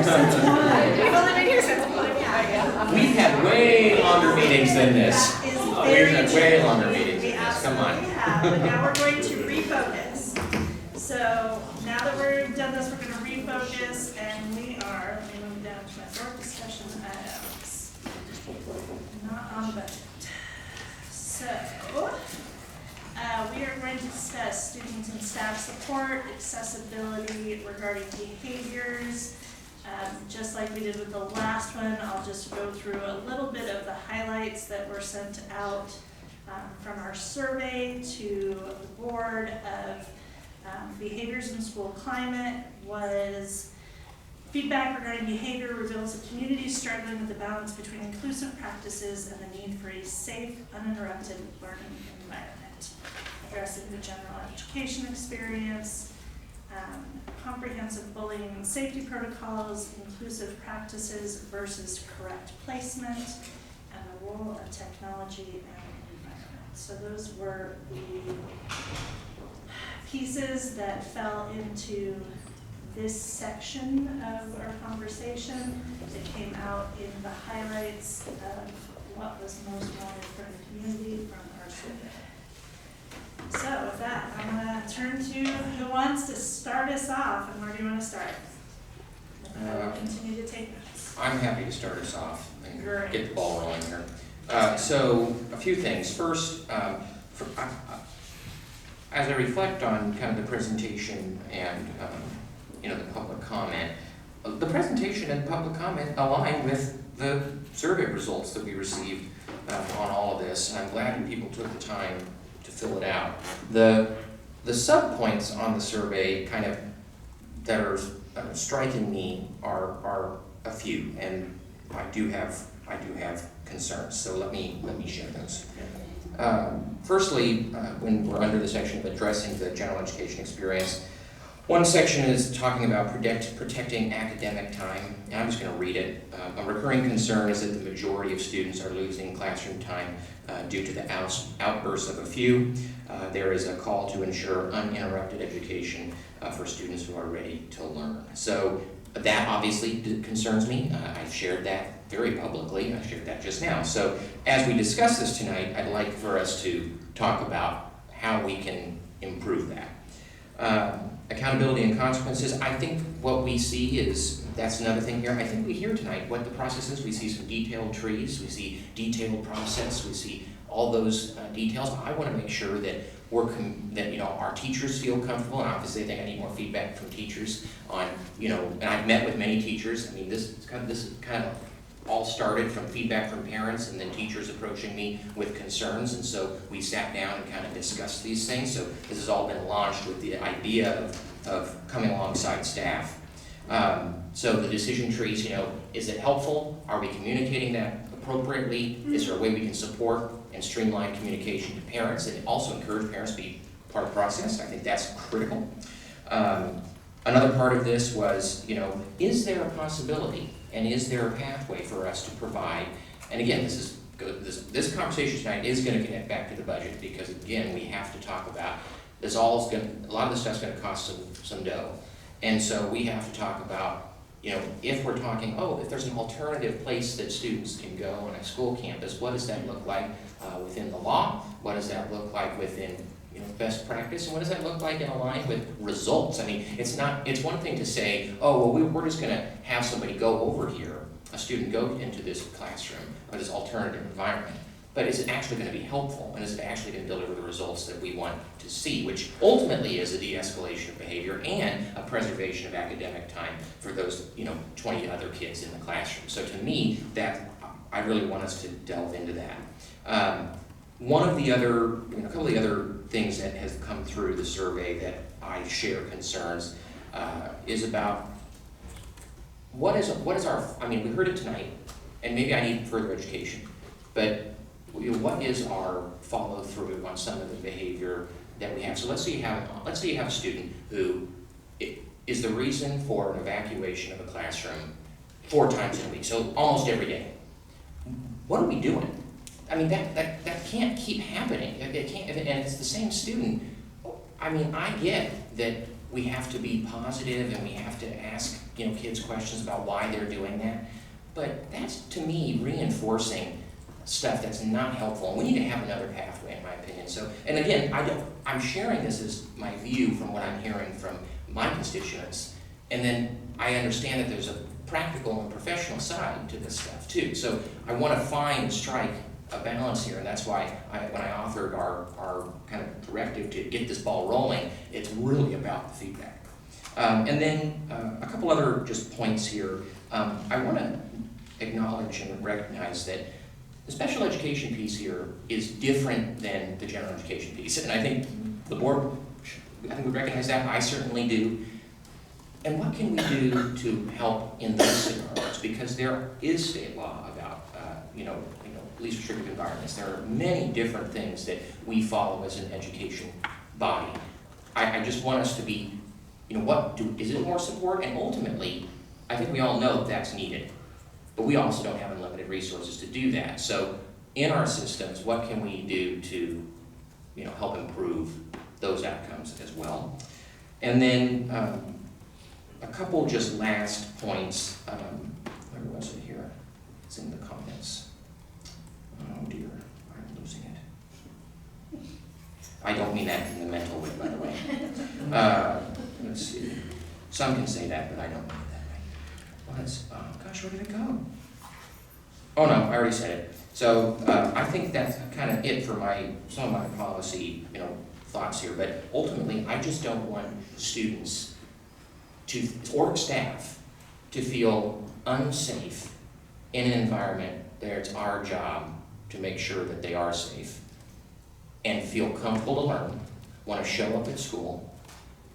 since one. We've only been here since one. Yeah. We've had way longer meetings than this. That is We've very had true. way longer meetings We than this. Come on. absolutely have, but now we're going to refocus. So now that we've done this, we're going to refocus, and we are, let me move down to my board discussion items. Not on budget. So, we are going to discuss student and staff support, accessibility regarding behaviors. Just like we did with the last one, I'll just go through a little bit of the highlights that were sent out from our survey to the board of behaviors in school climate. Was feedback regarding behavior reveals a community struggling with the balance between inclusive practices and the need for a safe, uninterrupted learning environment. Addressing the general education experience, comprehensive bullying and safety protocols, inclusive practices versus correct placement, and the role of technology and environment. So those were the pieces that fell into this section of our conversation that came out in the highlights of what was most wanted from the community from our survey. So with that, I'm going to turn to who wants to start us off, and where do you want to start? I will continue to take notes. I'm happy to start us off and Great. get the ball rolling here. So a few things. First, as I reflect on kind of the presentation and the public comment, the presentation and public comment align with the survey results that we received on all of this, and I'm glad people took the time to fill it out. The sub-points on the survey kind of that are striking me are a few, and I do have concerns. So let me share those. Firstly, when we're under the section of addressing the general education experience, one section is talking about protecting academic time, and I'm just going to read it. A recurring concern is that the majority of students are losing classroom time due to the outbursts of a few. There is a call to ensure uninterrupted education for students who are ready to learn. So that obviously concerns me. I've shared that very publicly. I shared that just now. So as we discuss this tonight, I'd like for us to talk about how we can improve that. Accountability and consequences. I think what we see is, that's another thing here. I think we hear tonight what the process is. We see some detailed trees. We see detailed process. We see all those details. I want to make sure that our teachers feel comfortable, and obviously I think I need more feedback from teachers on, and I've met with many teachers. I mean, this is kind of all started from feedback from parents and then teachers approaching me with concerns, and so we sat down and kind of discussed these things. So this has all been launched with the idea of coming alongside staff. So the decision trees, is it helpful? Are we communicating that appropriately? Is there a way we can support and streamline communication to parents and also encourage parents to be part of the process? I think that's critical. Another part of this was, is there a possibility and is there a pathway for us to provide, and again, this conversation tonight is going to connect back to the budget, because again, we have to talk about this. A lot of this stuff's going to cost some dough, and so we have to talk about, if we're talking, if there's an alternative place that students can go on a school campus, what does that look like within the law? What does that look like within best practice, and what does that look like in line with results? I mean, it's one thing to say, we're just going to have somebody go over here, a student go into this classroom or this alternative environment, but is it actually going to be helpful, and is it actually going to deliver the results that we want to see, which ultimately is a de-escalation of behavior and a preservation of academic time for those 20 other kids in the classroom. So to me, that I really want us to delve into that. One of the other, a couple of the other things that has come through the survey that I share concerns is about what is our, we heard it tonight, and maybe I need further education, but what is our follow through on some of the behavior that we have? So let's say you have a student who is the reason for an evacuation of a classroom 4 times in a week, so almost every day. What are we doing? That can't keep happening. It can't, and it's the same student. I get that we have to be positive and we have to ask, kids questions about why they're doing that. But that's, to me, reinforcing stuff that's not helpful. And we need to have another pathway, in my opinion. So, and again, I'm sharing this as my view from what I'm hearing from my constituents. And then I understand that there's a practical and professional side to this stuff too. So I want to find and strike a balance here, and that's why when I authored our kind of directive to get this ball rolling, it's really about the feedback. And then a couple other just points here. I want to acknowledge and recognize that the special education piece here is different than the general education piece, and I think the board, we recognize that. I certainly do. And what can we do to help in those scenarios? Because there is state law about, least restrictive environments. There are many different things that we follow as an education body. I just want us to be, is it more support? And ultimately, I think we all know that's needed. But we also don't have unlimited resources to do that. So in our systems, what can we do to, help improve those outcomes as well? And then a couple just last points. Where was it here? It's in the comments. Oh dear, I'm losing it. I don't mean that in the mental way, by the way. Let's see. Some can say that, but I don't mean it that way. Oh gosh, where did it go? Oh no, I already said it. So I think that's kind of it for some of my policy, thoughts here. But ultimately, I just don't want students or staff to feel unsafe in an environment where it's our job to make sure that they are safe and feel comfortable to learn, want to show up at school,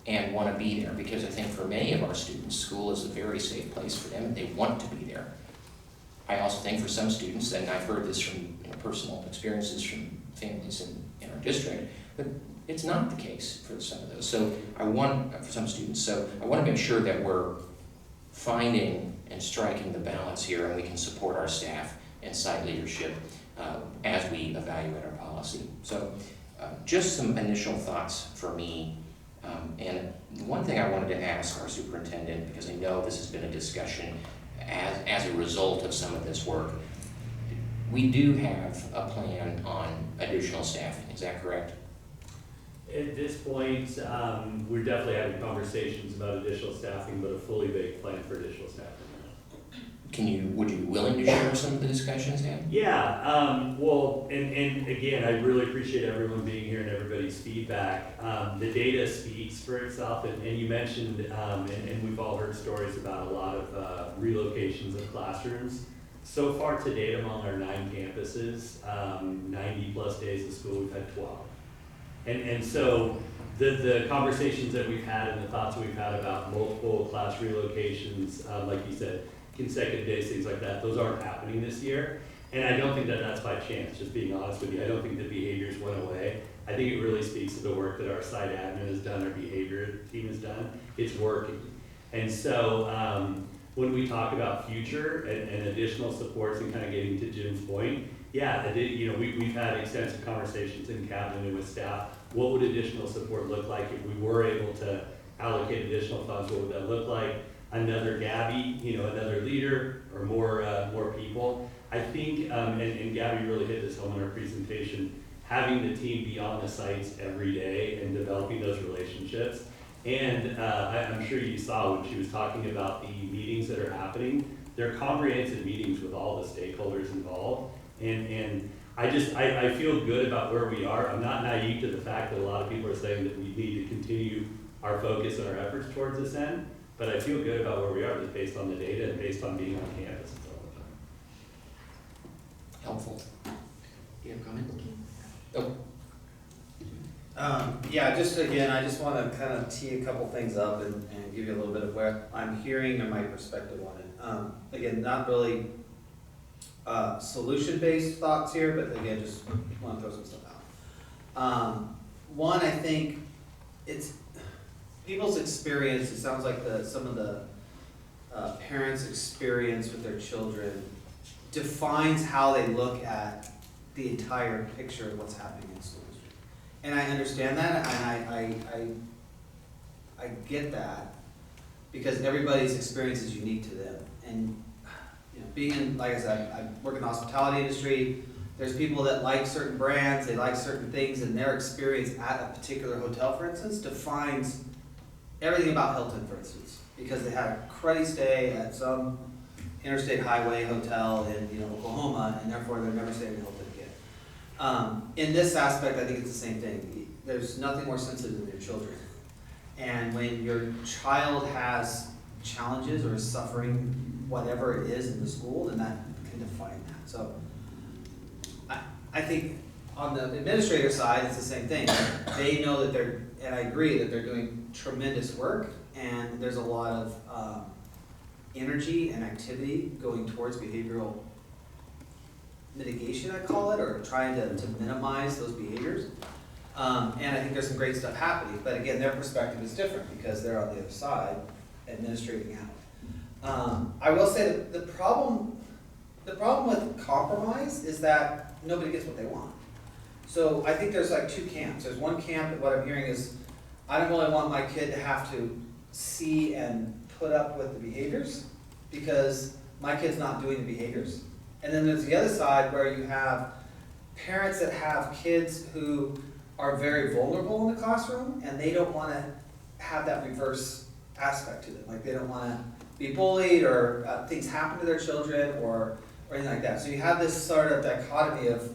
and want to be there. Because I think for many of our students, school is a very safe place for them and they want to be there. I also think for some students, and I've heard this from personal experiences from families in our district, but it's not the case for some of those. So for some students, so I want to make sure that we're finding and striking the balance here, and we can support our staff and site leadership as we evaluate our policy. So just some initial thoughts for me. And one thing I wanted to ask our superintendent, because I know this has been a discussion as a result of some of this work, we do have a plan on additional staffing, is that correct? At this point, we're definitely having conversations about additional staffing, but a fully baked plan for additional staffing. Would you be willing to share some of the discussions then? Yeah, well, and again, I really appreciate everyone being here and everybody's feedback. The data speaks for itself, and you mentioned, and we've all heard stories about a lot of relocations of classrooms. So far to date, among our 9 campuses, 90 plus days of school, we've had 12. And so the conversations that we've had and the thoughts we've had about multiple class relocations, like you said, consecutive days, things like that, those aren't happening this year. And I don't think that that's by chance, just being honest with you. I don't think the behaviors went away. I think it really speaks to the work that our site admin has done, our behavior team has done. It's working. And so when we talk about future and additional supports and kind of getting to Jim's point, yeah, we've had extensive conversations in cabinet and with staff. What would additional support look like if we were able to allocate additional funds? What would that look like? Another Gabby, another leader, or more people. I think, and Gabby really hit this home in her presentation, having the team be on the sites every day and developing those relationships. And I'm sure you saw when she was talking about the meetings that are happening, they're comprehensive meetings with all the stakeholders involved. And I feel good about where we are. I'm not naive to the fact that a lot of people are saying that we need to continue our focus and our efforts towards this end. But I feel good about where we are just based on the data and based on being on campus all the time. Helpful. Do you have a comment? Oh. Yeah, just again, I just want to kind of tee a couple things up and give you a little bit of where I'm hearing and my perspective on it. Again, not really solution-based thoughts here, but again, just want to throw some stuff out. One, I think it's people's experience. It sounds like some of the parents' experience with their children defines how they look at the entire picture of what's happening in school district. And I understand that, and I get that, because everybody's experience is unique to them. And, you know, being in, like I said, I work in the hospitality industry, there's people that like certain brands, they like certain things, and their experience at a particular hotel, for instance, defines everything about Hilton, for instance, because they had a cruddy stay at some interstate highway hotel in, you know, Oklahoma, and therefore they're never staying in Hilton again. In this aspect, I think it's the same thing. There's nothing more sensitive than your children. And when your child has challenges or is suffering whatever it is in the school, then that can define that. So I think on the administrator side, it's the same thing. They know that they're, and I agree that they're doing tremendous work, and there's a lot of energy and activity going towards behavioral mitigation, I call it, or trying to minimize those behaviors. And I think there's some great stuff happening, but again, their perspective is different because they're on the other side administrating out. I will say that the problem with compromise is that nobody gets what they want. So I think there's like two camps. There's one camp that what I'm hearing is, I don't really want my kid to have to see and put up with the behaviors because my kid's not doing the behaviors. And then there's the other side where you have parents that have kids who are very vulnerable in the classroom and they don't want to have that reverse aspect to them. Like they don't want to be bullied or things happen to their children or anything like that. So you have this sort of dichotomy of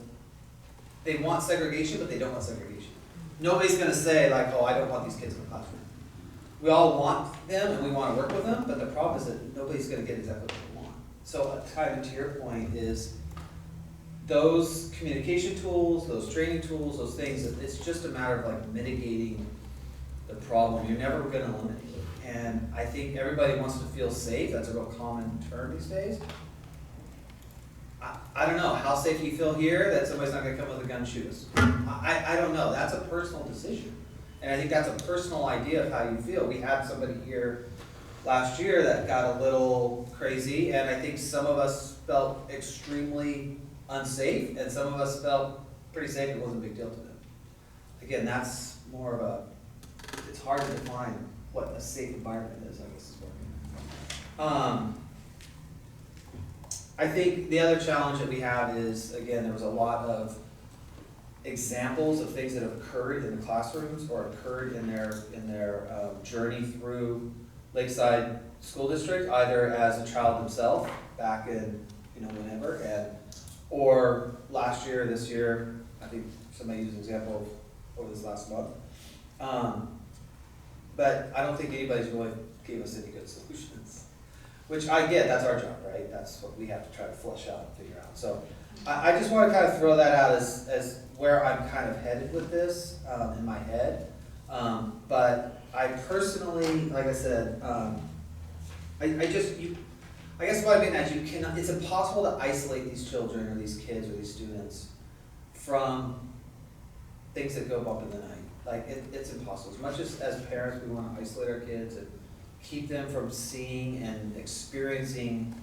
they want segregation, but they don't want segregation. Nobody's going to say like, oh, I don't want these kids in the classroom. We all want them and we want to work with them, but the problem is that nobody's going to get exactly what they want. So kind of to your point is those communication tools, those training tools, those things, it's just a matter of like mitigating the problem. You're never going to eliminate it. And I think everybody wants to feel safe. That's a real common term these days. I don't know, how safe do you feel here that somebody's not gonna come with a gun and shoot us? I don't know, that's a personal decision. And I think that's a personal idea of how you feel. We had somebody here last year that got a little crazy, and I think some of us felt extremely unsafe, and some of us felt pretty safe, it wasn't a big deal to them. Again, that's more of a, it's hard to define what a safe environment is, I guess is what I think the other challenge that we have is, again, there was a lot of examples of things that have occurred in the classrooms or occurred in their journey through Lakeside School District, either as a child themselves back in, you know, whenever, or last year, this year. I think somebody used an example over this last month. But I don't think anybody's really gave us any good solutions. Which I get, that's our job, right? That's what we have to try to flesh out and figure out. So I just want to kind of throw that out as where I'm kind of headed with this in my head. But I personally, like I said, I guess what I mean is you cannot, it's impossible to isolate these children or these kids or these students from things that go bump in the night. Like it's impossible. As much as parents, we want to isolate our kids and keep them from seeing and experiencing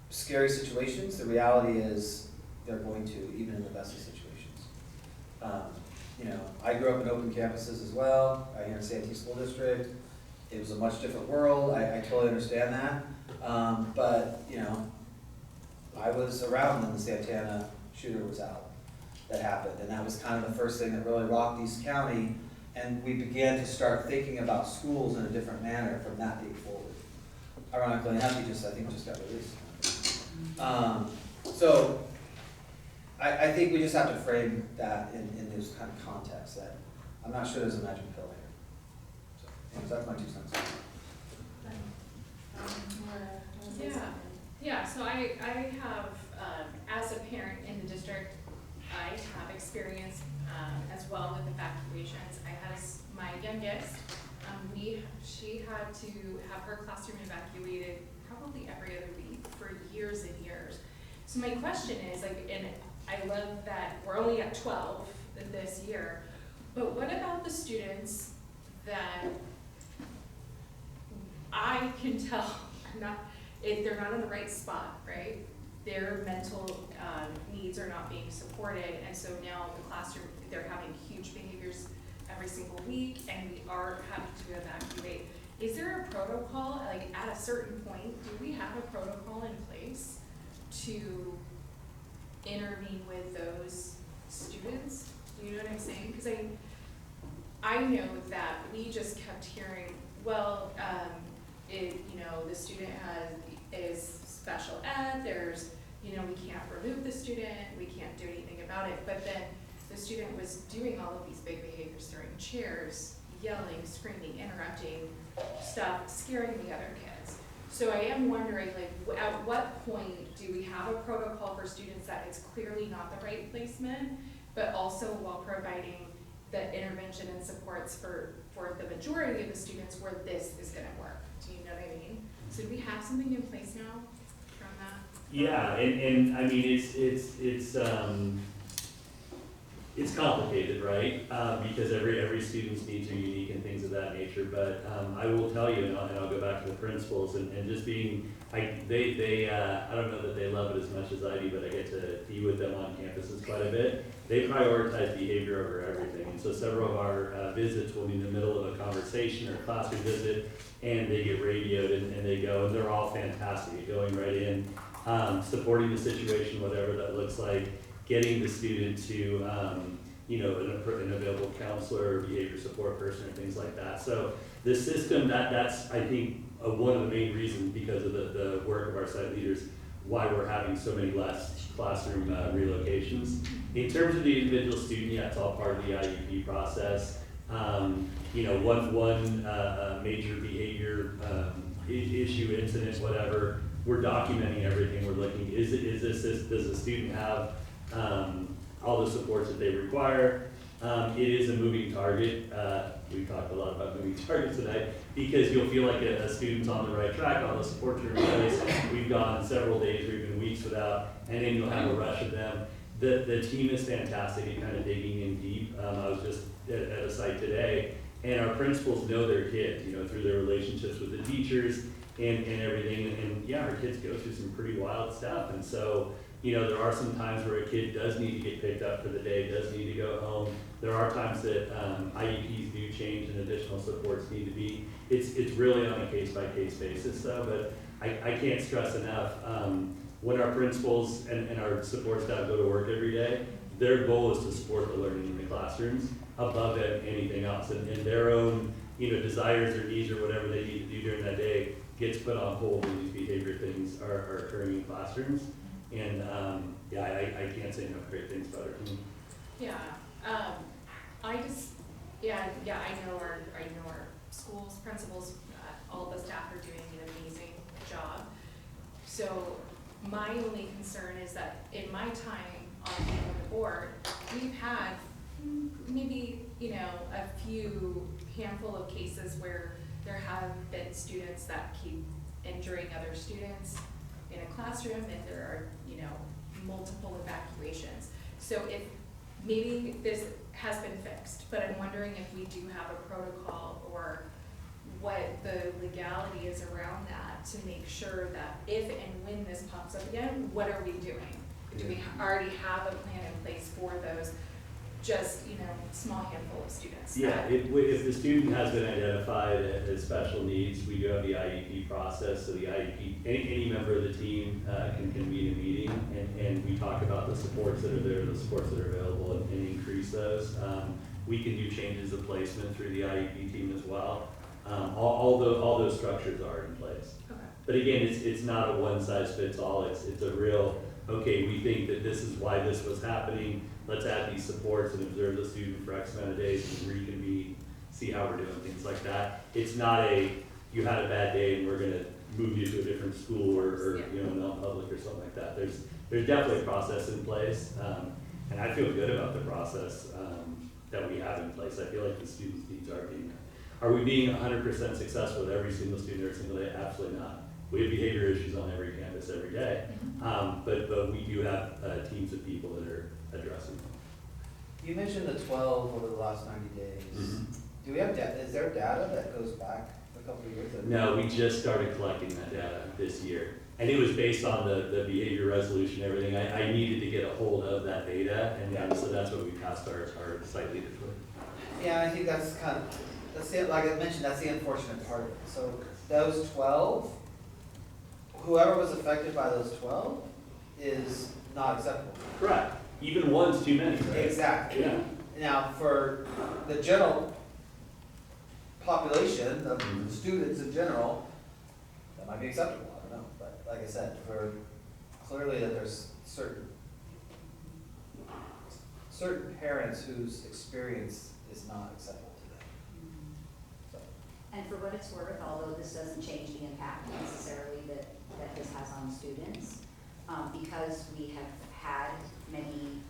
scary situations. The reality is they're going to, even in the best of situations. You know, I grew up in open campuses as well, here in Santee School District. It was a much different world. I totally understand that. But, you know, I was around when the Santana shooter was out that happened. And that was kind of the first thing that really rocked East County. And we began to start thinking about schools in a different manner from that date forward. Ironically enough, he just got released. So I think we just have to frame that in this kind of context that I'm not sure there's a magic pill here. So that's my 2 cents. Yeah, so I have, as a parent in the district, I have experience as well with evacuations. I had my youngest, she had to have her classroom evacuated probably every other week for years and years. So my question is, like, and I love that we're only at 12 this year, but what about the students that I can tell if they're not in the right spot, right? Their mental needs are not being supported, and so now the classroom, they're having huge behaviors every single week, and we are having to evacuate. Is there a protocol, like at a certain point, do we have a protocol in place to intervene with those students? Do you know what I'm saying? Because I know that we just kept hearing, well, the student is special ed, there's, we can't remove the student, we can't do anything about it, but then the student was doing all of these big behaviors, throwing chairs, yelling, screaming, interrupting stuff, scaring the other kids. So I am wondering, like, at what point do we have a protocol for students that it's clearly not the right placement, but also while providing the intervention and supports for the majority of the students where this is gonna work? Do you know what I mean? So do we have something in place now from that? Yeah, and I mean, it's complicated, right? Because every student's needs are unique and things of that nature, but I will tell you, and I'll go back to the principals, and just being, I don't know that they love it as much as I do, but I get to be with them on campuses quite a bit. They prioritize behavior over everything, and so several of our visits will be in the middle of a conversation or a classroom visit, and they get radioed, and they go, and they're all fantastic at going right in, supporting the situation, whatever that looks like, getting the student to, an available counselor, or behavior support person, or things like that. So the system, that's, I think, one of the main reasons, because of the work of our site leaders, why we're having so many less classroom relocations. In terms of the individual student, yeah, it's all part of the IEP process. One major behavior issue, incident, whatever, we're documenting everything. We're looking, does the student have all the supports that they require? It is a moving target. We talked a lot about moving targets tonight, because you'll feel like a student's on the right track, all the supports are in place. We've gone several days or even weeks without, and then you'll have a rush of them. The team is fantastic at kind of digging in deep. I was just at a site today, and our principals know their kids, through their relationships with the teachers and everything. And yeah, our kids go through some pretty wild stuff. And so, there are some times where a kid does need to get picked up for the day, does need to go home. There are times that IEPs do change and additional supports need to be. It's really on a case-by-case basis though, but I can't stress enough, when our principals and our support staff go to work every day, their goal is to support the learning in the classrooms above anything else. And their own, desires or needs or whatever they need to do during that day gets put on hold when these behavior things are occurring in classrooms. And I can't say enough great things about our team. Yeah, I know our schools, principals, all the staff are doing an amazing job. So my only concern is that in my time on the board, we've had maybe, a few handful of cases where there have been students that keep injuring other students in a classroom, and there are, multiple evacuations. So if maybe this has been fixed, but I'm wondering if we do have a protocol or what the legality is around that to make sure that if and when this pops up again, what are we doing? Do we already have a plan in place for those just, small handful of students? Yeah, if the student has been identified as special needs, we do have the IEP process. So the IEP, any member of the team can convene a meeting, and we talk about the supports that are there, the supports that are available, and increase those. We can do changes of placement through the IEP team as well. All those structures are in place. Okay. But again, it's not a one size fits all. It's a real, okay, we think that this is why this was happening. Let's add these supports and observe the student for X amount of days and reconvene, see how we're doing, things like that. It's not you had a bad day and we're gonna move you to a different school or non-public or something like that. There's definitely a process in place, and I feel good about the process that we have in place. I feel like the students' needs are being met. Are we being 100% successful with every single student every single day? Absolutely not. We have behavior issues on every campus every day, but we do have teams of people that are addressing them. You mentioned the 12 over the last 90 days. Mm-hmm. Do we have is there data that goes back a couple of years? No, we just started collecting that data this year. And it was based on the behavior resolution, everything. I needed to get a hold of that data, and so that's what we tasked our site leaders with. Yeah, I think that's kind of, that's the, like I mentioned, that's the unfortunate part of it. So those 12, whoever was affected by those 12 is not acceptable. Correct. Even one's too many, right? Exactly. Yeah. Now, for the general population, of the students in general, that might be acceptable, I don't know. But like I said, for clearly that there's certain parents whose experience is not acceptable to them. So, And for what it's worth, although this doesn't change the impact necessarily that this has on students, because we have had many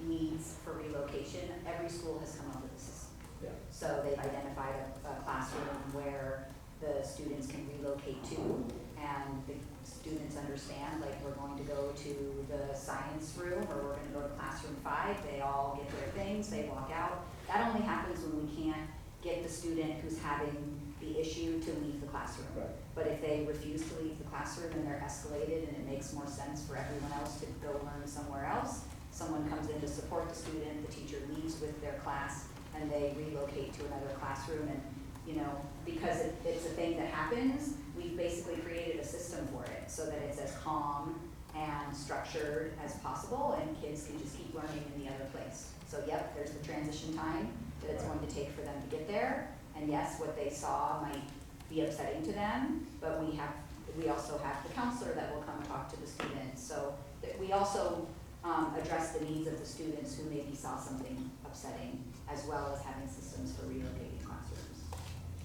needs for relocation, every school has come up with a system. yeah. So they've identified a classroom where the students can relocate to, and the students understand, like, we're going to go to the science room, or we're gonna go to classroom 5, they all get their things, they walk out. That only happens when we can't get the student who's having the issue to leave the classroom. Right. But if they refuse to leave the classroom and they're escalated and it makes more sense for everyone else to go learn somewhere else, someone comes in to support the student, the teacher leaves with their class, and they relocate to another classroom. And, you know, because it's a thing that happens, we've basically created a system for it so that it's as calm and structured as possible, and kids can just keep learning in the other place. So yep, there's the transition time that it's going to take for them to get there. And yes, what they saw might be upsetting to them, but we also have the counselor that will come talk to the students. So that we also address the needs of the students who maybe saw something upsetting, as well as having systems for relocating classrooms.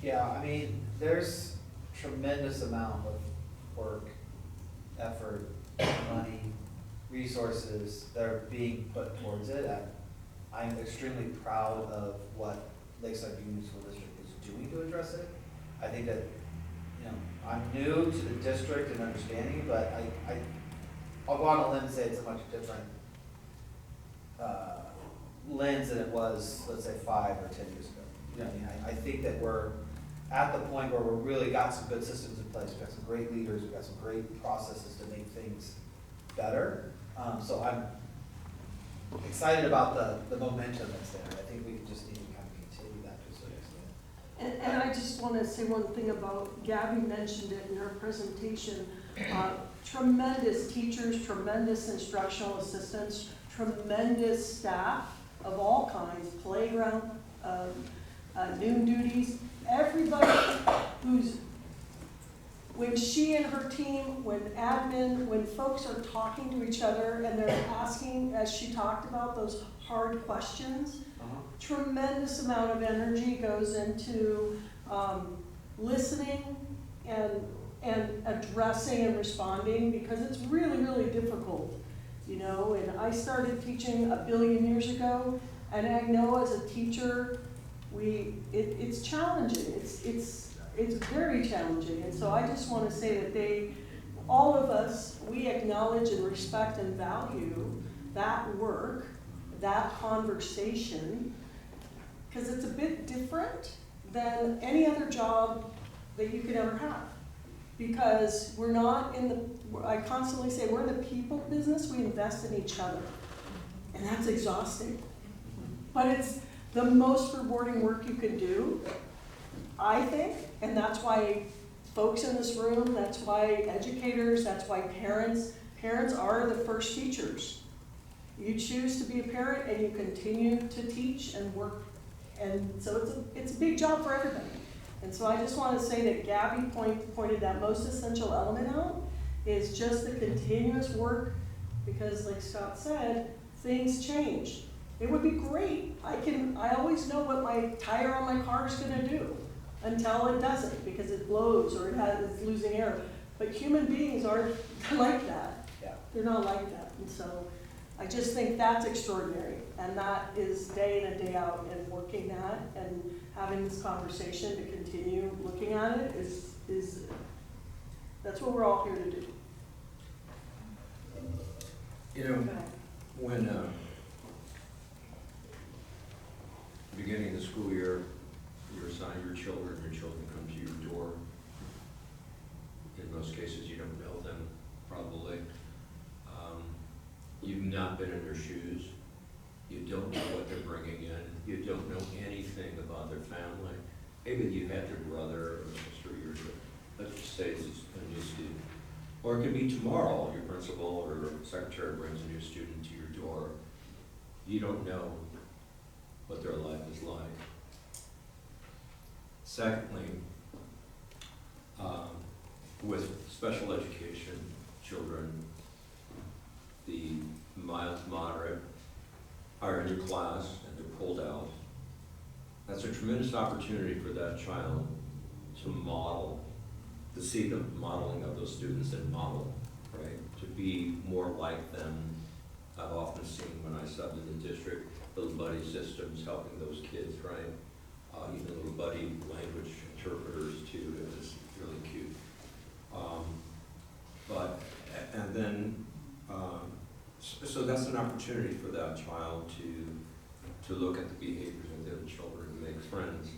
Yeah, I mean, there's tremendous amount of work, effort, money, resources that are being put towards it. And I'm extremely proud of what Lakeside Union School District is doing to address it. I think that, you know, I'm new to the district and understanding, but I'll go on a limb and say it's a much different lens than it was, let's say, 5 or 10 years ago. You know, I mean, I think that we're at the point where we've really got some good systems in place. We've got some great leaders, we've got some great processes to make things better. So I'm excited about the momentum that's there. I think we just need to kind of continue that to a certain extent. And I just want to say one thing about, Gabby mentioned it in her presentation, tremendous teachers, tremendous instructional assistants, tremendous staff of all kinds, playground, noon duties, everybody who's, when she and her team, when admin, when folks are talking to each other and they're asking, as she talked about, those hard questions, tremendous amount of energy goes into listening and addressing and responding, because it's really, really difficult, you know. And I started teaching 1 billion years ago, and I know as a teacher, it's challenging. It's very challenging. And so I just want to say that all of us, we acknowledge and respect and value that work, that conversation, because it's a bit different than any other job that you could ever have. Because we're not in the, I constantly say, we're in the people business, we invest in each other. And that's exhausting. But it's the most rewarding work you can do, I think, and that's why folks in this room, that's why educators, that's why parents are the first teachers. You choose to be a parent and you continue to teach and work, and so it's a big job for everybody. And so I just want to say that Gabby pointed that most essential element out, is just the continuous work, because like Scott said, things change. It would be great. I always know what my tire on my car is gonna do until it doesn't, because it blows or it's losing air. But human beings aren't like that. Yeah. They're not like that. And so I just think that's extraordinary. And that is day in and day out, and working that and having this conversation to continue looking at it is that's what we're all here to do. You know, Okay. when beginning of the school year, you assign your children come to your door. In most cases, you don't know them, probably. You've not been in their shoes. You don't know what they're bringing in. you don't know anything about their family. Maybe you had their brother or sister, or let's just say it's a new student. Or it could be tomorrow, your principal or secretary brings a new student to your door. You don't know what their life is like. Secondly, with special education children, the mild to moderate are in your class and they're pulled out. That's a tremendous opportunity for that child to model, to see the modeling of those students and model, right? To be more like them. I've often seen when I subbed in the district, little buddy systems helping those kids, right? Even little buddy language interpreters too, it was really cute. So that's an opportunity for that child to look at the behaviors of the other children and make friends.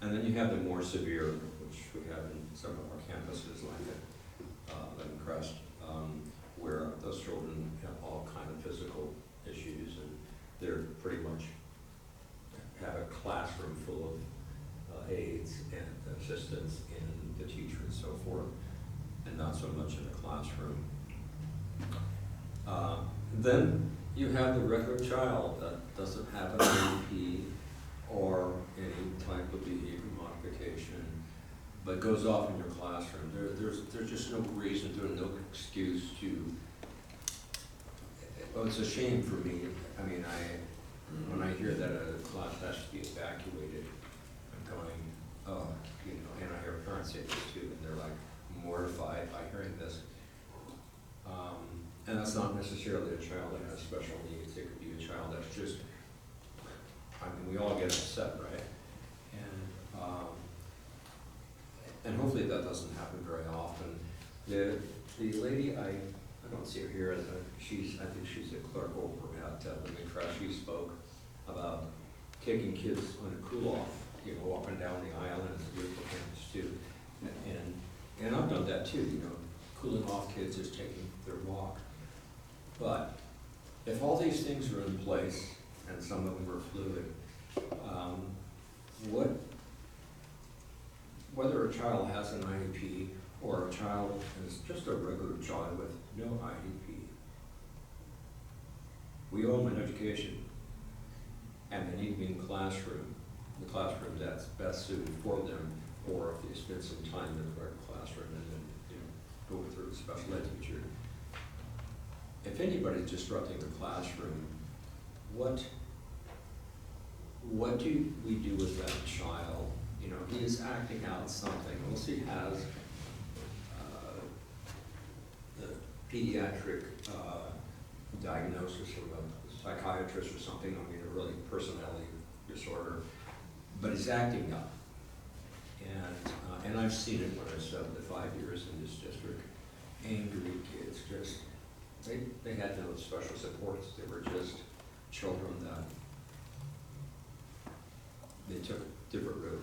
And then you have the more severe, which we have in some of our campuses like in Crest, where those children have all kind of physical issues and they're pretty much have a classroom full of aides and assistants and the teacher and so forth, and not so much in the classroom. Then you have the regular child that doesn't have an IEP or any type of behavior modification, but goes off in your classroom. There's just no reason, there's no excuse to. Well, it's a shame for me. I mean, when I hear that a class has to be evacuated, I'm going, oh, you know, and I hear parents say this too, and they're like mortified by hearing this. And that's not necessarily a child that has special needs. It could be a child that's just, I mean, we all get upset, right? And hopefully that doesn't happen very often. The lady, I don't see her here, I think she's a clerk over at Women Crash. She spoke about taking kids on a cool off, you know, walking down the aisle, and it's a beautiful campus too. And I've done that too, you know, cooling off kids is taking their walk. But if all these things are in place, and some of them are fluid, whether a child has an IEP or a child is just a regular child with no IEP, we owe them an education, and they need to be in the classroom that's best suited for them, or if they spend some time in the regular classroom and then, you know, go through a special ed teacher. If anybody's disrupting the classroom, what do we do with that child? You know, he is acting out something. Unless he has the pediatric diagnosis of a psychiatrist or something, I mean, a really personality disorder, but he's acting up. And I've seen it when I served the 5 years in this district. Angry kids, just, they had no special supports. They were just children that they took a different road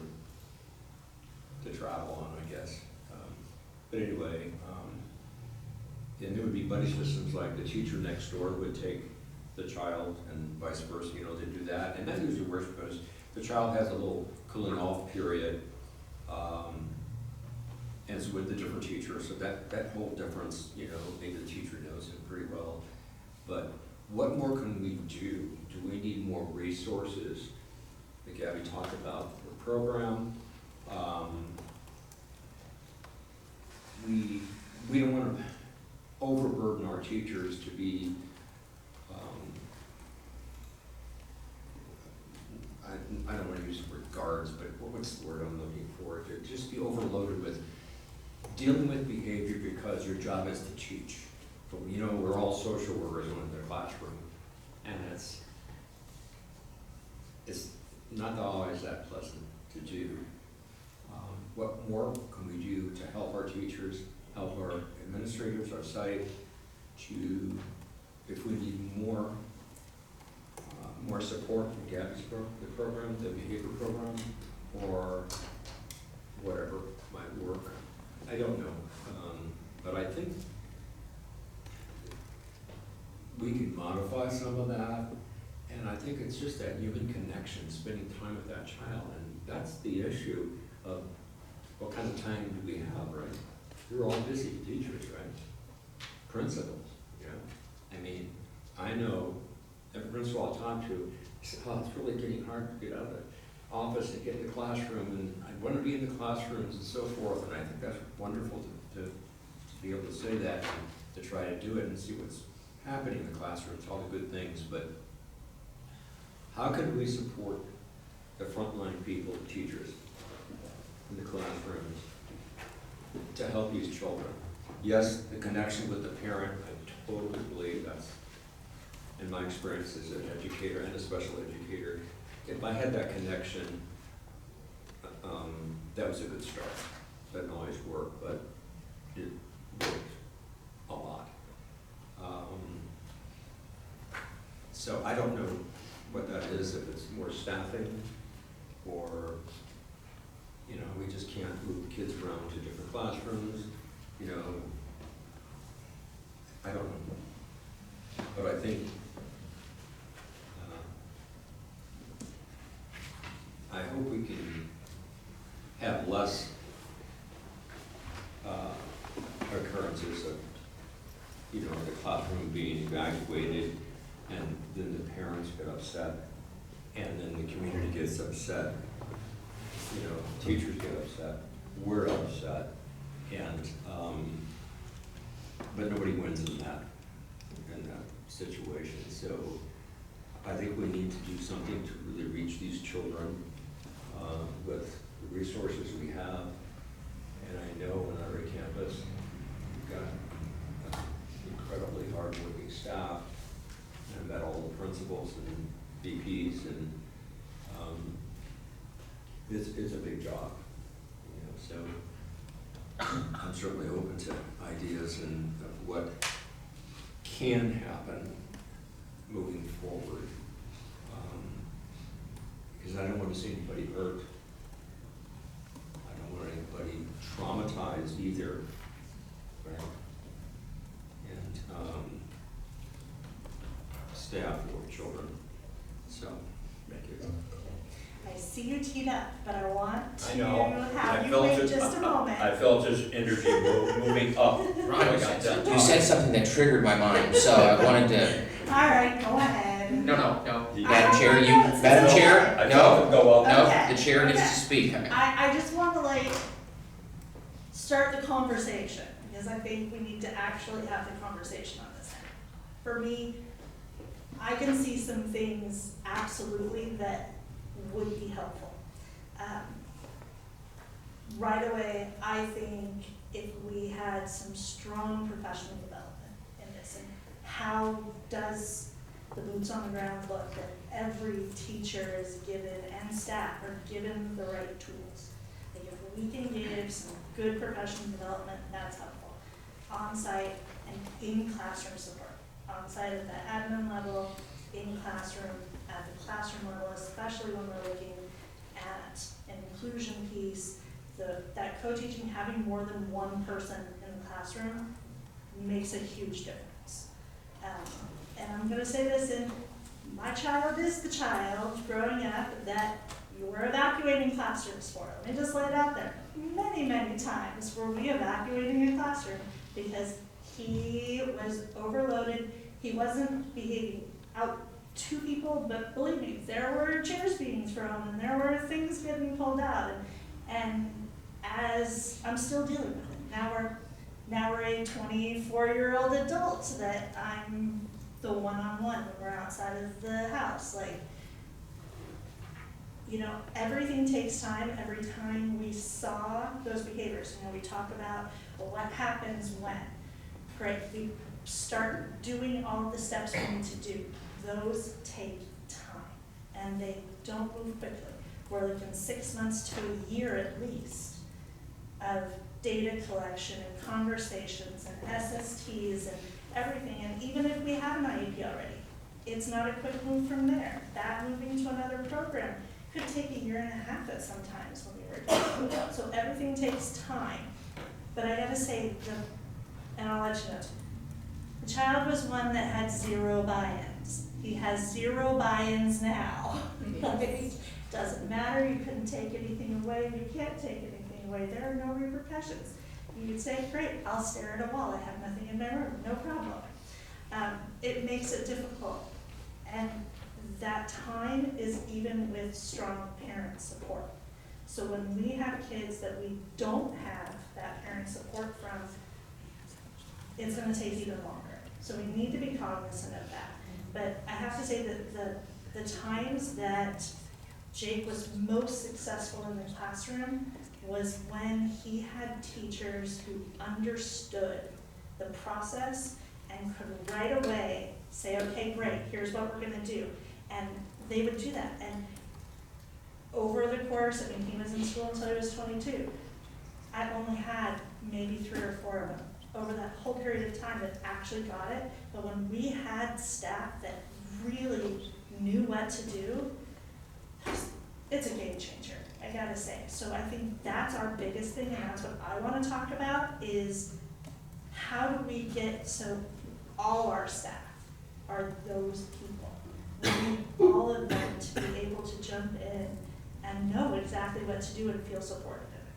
to travel on, I guess. But anyway, and there would be buddy systems like the teacher next door would take the child and vice versa, you know, they do that. And that usually works because the child has a little cooling off period, and it's with the different teacher. So that whole difference, you know, maybe the teacher knows it pretty well. But what more can we do? Do we need more resources? Like Gabby talked about the program. We don't want to overburden our teachers to be, I don't want to use the word guards, but what's the word I'm looking for? To just be overloaded with dealing with behavior because your job is to teach. But you know, we're all social workers in the classroom, and it's not always that pleasant to do. What more can we do to help our teachers, help our administrators, our site, to, if we need more support from Gabby's the program, the behavior program, or whatever might work. I don't know, but I think we could modify some of that, and I think it's just that human connection, spending time with that child, and that's the issue of what kind of time do we have, right? You're all busy teachers, right? Principals, you know? I mean, I know every principal I talk to, said, oh, it's really getting hard to get out of the office and get in the classroom, and I want to be in the classrooms and so forth, and I think that's wonderful to be able to say that and to try to do it and see what's happening in the classrooms, all the good things, but how can we support the frontline people, the teachers in the classrooms to help these children? Yes, the connection with the parent, I totally believe that's, in my experience as an educator and a special educator, if I had that connection, that was a good start. Doesn't always work, but it worked a lot. So I don't know what that is, if it's more staffing or, you know, we just can't move kids around to different classrooms, you know. I don't know. But I think I hope we can have less occurrences of, you know, the classroom being evacuated and then the parents get upset and then the community gets upset. You know, teachers get upset, we're upset, and but nobody wins in that situation. So I think we need to do something to really reach these children with the resources we have. And I know on our campus, we've got incredibly hardworking staff. And I've met all the principals and VPs, and it's a big job, you know. So I'm certainly open to ideas and of what can happen moving forward, because I don't want to see anybody hurt. I don't want anybody traumatized either, right? And staff or children. So, thank you. I see you teed up, but I want to I know. have you wait just a moment. I felt his energy moving up. Ron, you said something that triggered my mind, so I wanted to. All right, go ahead. No. You- Madam Chair, you, I don't know. Madam Chair, I felt it go up. no, Okay, the chair needs okay. to speak. I just want to start the conversation, because I think we need to actually have the conversation on this end. For me, I can see some things absolutely that would be helpful. Right away, I think if we had some strong professional development in this, and how does the boots on the ground look, that every teacher is given and staff are given the right tools. Like if we can give some good professional development, that's helpful. On-site and in-classroom support. On-site at the admin level, in classroom, at the classroom level, especially when we're looking at an inclusion piece, that co-teaching, having more than one person in the classroom makes a huge difference. And I'm gonna say this, and my child is the child growing up that you were evacuating classrooms for. Let me just lay it out there. Many, many times were we evacuating a classroom because he was overloaded, he wasn't behaving out to people, but believe me, there were chairs being thrown and there were things getting pulled out, and as I'm still dealing with it. Now we're a 24-year-old adult that I'm the one-on-one when we're outside of the house. Everything takes time. Every time we saw those behaviors, we talk about, well, what happens when? Great, we start doing all of the steps we need to do. Those take time, and they don't move quickly. We're looking 6 months to a year at least of data collection and conversations and SSTs and everything. And even if we have an IEP already, it's not a quick move from there. That moving to another program could take a year and a half at sometimes when we were doing it. So everything takes time. But I gotta say, and I'll let you know, the child was one that had 0 buy-ins. He has 0 buy-ins now. Right? Doesn't matter, you couldn't take anything away, you can't take anything away, there are no repercussions. You could say, great, I'll stare at a wall, I have nothing in my room, no problem. It makes it difficult. And that time is even with strong parent support. So when we have kids that we don't have that parent support from, it's gonna take even longer. So we need to be cognizant of that. But I have to say that the times that Jake was most successful in the classroom was when he had teachers who understood the process and could right away say, okay, great, here's what we're gonna do. And they would do that. And over the course, I mean, he was in school until he was 22. I only had maybe 3 or 4 of them over that whole period of time that actually got it. But when we had staff that really knew what to do, it's a game changer, I gotta say. So I think that's our biggest thing, and that's what I wanna talk about, is how do we get so all our staff are those people? We need all of them to be able to jump in and know exactly what to do and feel supported in it.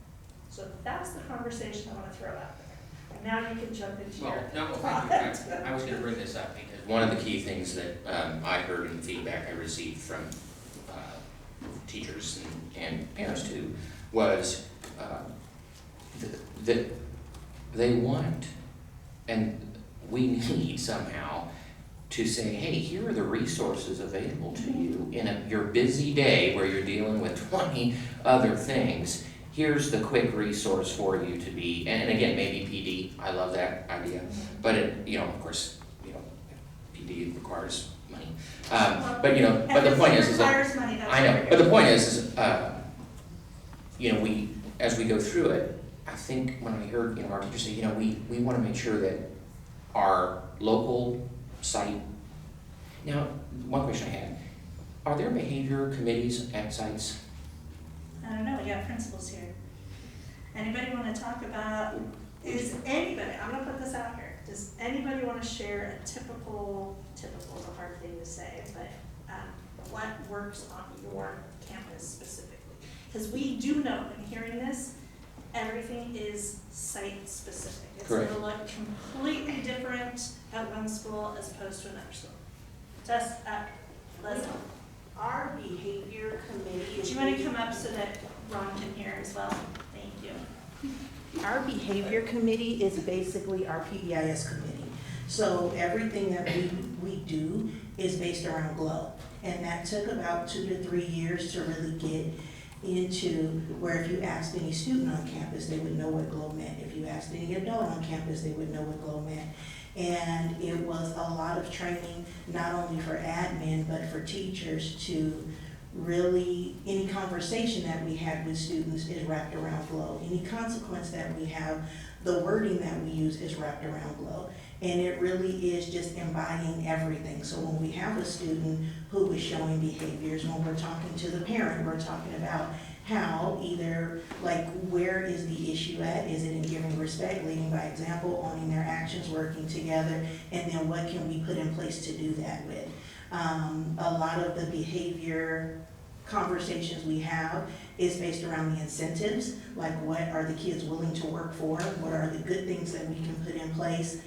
So that's the conversation I wanna throw out there. And now you can jump into Well, your no, thank you. I was gonna bring this up because one of the key things that I heard in the feedback I received from teachers and parents too was that they want, and we need somehow to say, hey, here are the resources available to you in your busy day where you're dealing with 20 other things. Here's the quick resource for you to be, and again, maybe PD, I love that idea, but it, you know, of course, you know, PD requires money. But you know, but the point is that, I know, but the point is, you know, we, as we go through it, I think when I heard, you know, our teachers say, you know, we wanna make sure that our local site, now, one question I had, are there behavior committees at sites? I don't know, we got principals here. Anybody wanna talk about, is anybody, I'm gonna put this out here, does anybody wanna share a typical is a hard thing to say, but, what works on your campus specifically? Because we do know, in hearing this, everything is site specific. It's Correct. gonna look completely different at one school as opposed to another school. Leslie, Our behavior committee do is. you wanna come up so that Ron can hear as well? Thank you. Our behavior committee is basically our PBIS committee. So everything that we do is based around GLOW. And that took about 2 to 3 years to really get into where if you asked any student on campus, they would know what GLOW meant. If you asked any adult on campus, they would know what GLOW meant. And it was a lot of training, not only for admin, but for teachers to really, any conversation that we had with students is wrapped around GLOW. Any consequence that we have, the wording that we use is wrapped around GLOW. And it really is just embodying everything. So when we have a student who is showing behaviors, when we're talking to the parent, we're talking about how either, like, where is the issue at? Is it in giving respect, leading by example, owning their actions, working together, and then what can we put in place to do that with? A lot of the behavior conversations we have is based around the incentives, like what are the kids willing to work for? What are the good things that we can put in place?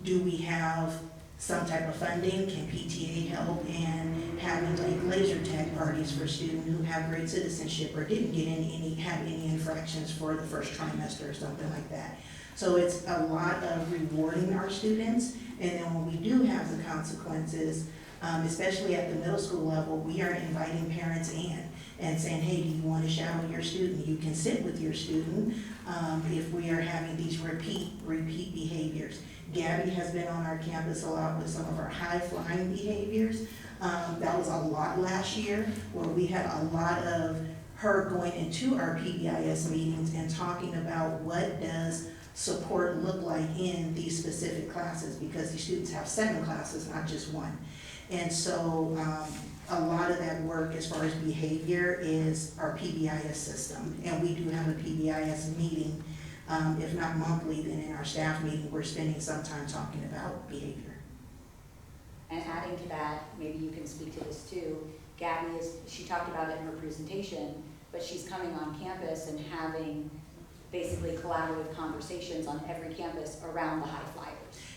Do we have some type of funding? Can PTA help in having like laser tag parties for students who have great citizenship or didn't get have any infractions for the first trimester or something like that? So it's a lot of rewarding our students, and then when we do have the consequences, especially at the middle school level, we are inviting parents in and saying, hey, do you want to shadow your student? You can sit with your student if we are having these repeat behaviors. Gabby has been on our campus a lot with some of our high-flying behaviors. That was a lot last year, where we had a lot of her going into our PBIS meetings and talking about what does support look like in these specific classes, because these students have 7 classes, not just 1. And so a lot of that work as far as behavior is our PBIS system. And we do have a PBIS meeting, if not monthly, then in our staff meeting, we're spending some time talking about behavior. And adding to that, maybe you can speak to this too, Gabby she talked about it in her presentation, but she's coming on campus and having basically collaborative conversations on every campus around the high flyers.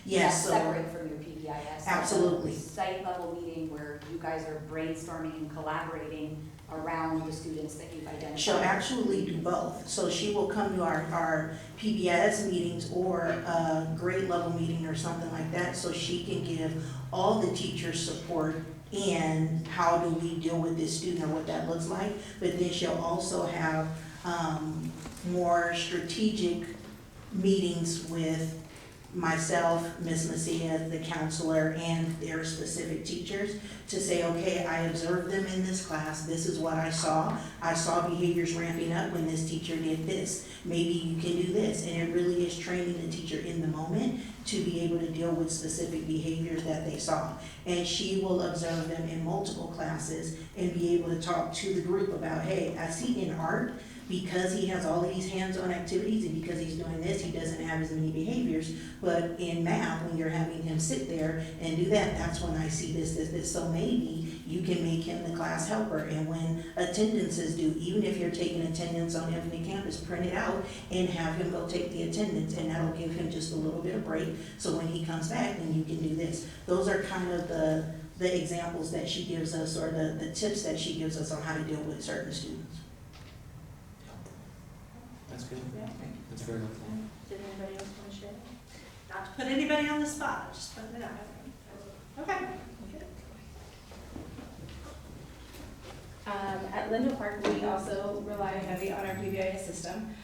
Yes, That's so- separate from your PBIS. Absolutely. Site level meeting where you guys are brainstorming and collaborating around the students that you've identified. She'll actually do both. So she will come to our PBIS meetings or a grade level meeting or something like that, so she can give all the teachers support and how do we deal with this student or what that looks like. But then she'll also have more strategic meetings with myself, Ms. Macia, the counselor, and their specific teachers to say, okay, I observed them in this class, this is what I saw. I saw behaviors ramping up when this teacher did this. Maybe you can do this. And it really is training the teacher in the moment to be able to deal with specific behaviors that they saw. And she will observe them in multiple classes and be able to talk to the group about, hey, I see in art, because he has all these hands-on activities and because he's doing this, he doesn't have as many behaviors. But in math, when you're having him sit there and do that, that's when I see this. So maybe you can make him the class helper. And when attendance is due, even if you're taking attendance on Infinite Campus, print it out and have him go take the attendance, and that'll give him just a little bit of break. So when he comes back, then you can do this. Those are kind of the examples that she gives us, or the tips that she gives us on how to deal with certain students. That's good. Yeah. That's very helpful. Did anybody else want to share? Not to put anybody on the spot, just putting it out. Okay. At Linden Park, we also rely heavy on our PBIS system.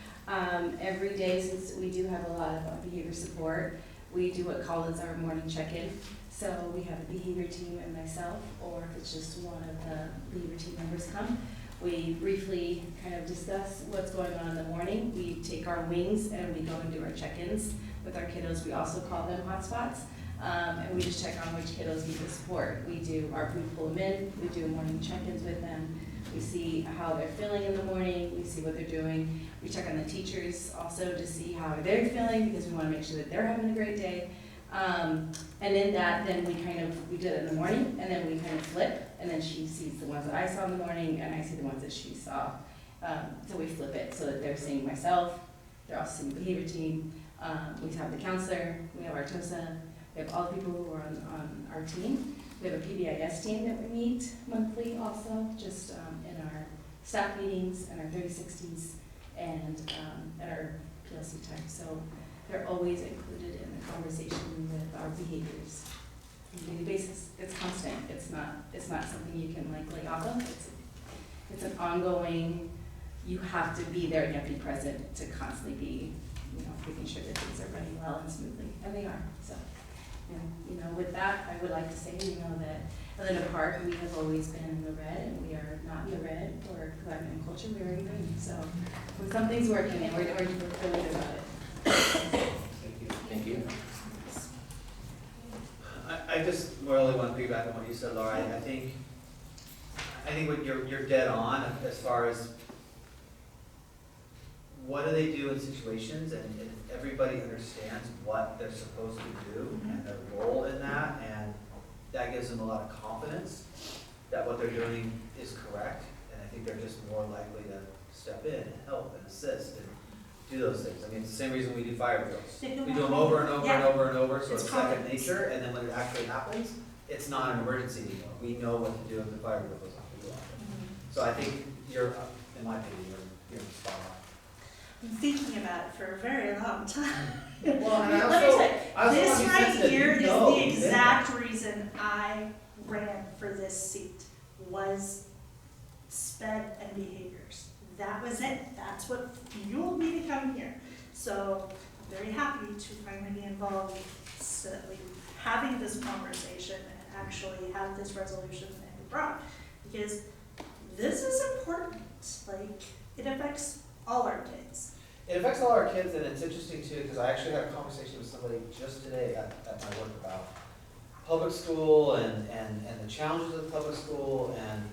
Every day, since we do have a lot of behavior support, we do what called as our morning check-in. So we have a behavior team and myself, or if it's just one of the behavior team members come, we briefly kind of discuss what's going on in the morning. We take our wings and we go and do our check-ins with our kiddos. We also call them hotspots. And we just check on which kiddos need the support. We pull them in, we do morning check-ins with them. We see how they're feeling in the morning, we see what they're doing. We check on the teachers also to see how they're feeling, because we wanna make sure that they're having a great day. And in that, then we do it in the morning, and then we kind of flip, and then she sees the ones that I saw in the morning, and I see the ones that she saw. So we flip it so that they're seeing myself, they're also seeing the behavior team. We have the counselor, we have our TOSA, we have all the people who are on our team. We have a PBIS team that we meet monthly also, just in our staff meetings and our 30/60s and at our PLC time. So they're always included in the conversation with our behaviors on a daily basis. It's constant. It's not something you can like lay off of. It's an ongoing, you have to be there and you have to be present to constantly be, making sure that things are running well and smoothly, and they are. So, and with that, I would like to say, that at Linden Park, we have always been in the red, and we are not in the red for climate and culture. We are in green. So, when something's working, and we're really good about it. Thank you. I just really want to piggyback on what you said, Laura. I think what you're dead on as far as what do they do in situations, and if everybody understands what they're supposed to do and their role in that, and that gives them a lot of confidence that what they're doing is correct, and I think they're just more likely to step in and help and assist and do those things. I mean, it's the same reason we do fire drills. We do them over and over and over and over, so it's second nature, and then when it actually happens, it's not an emergency anymore. We know what to do if the fire drill goes off. So I think you're, in my opinion, you're spot on. Been thinking about it for a very long time. Well, and Let me say, I also this want to be right sensitive. here is You know, the you've been exact reason I ran for this seat, was SPED and behaviors. That was it. That's what fueled me to come here. So I'm very happy to finally be involved, so that we're having this conversation and actually have this resolution and be brought, because this is important. Like, it affects all our kids. It affects all our kids, and it's interesting too, because I actually had a conversation with somebody just today at my work about public school and the challenges of public school, and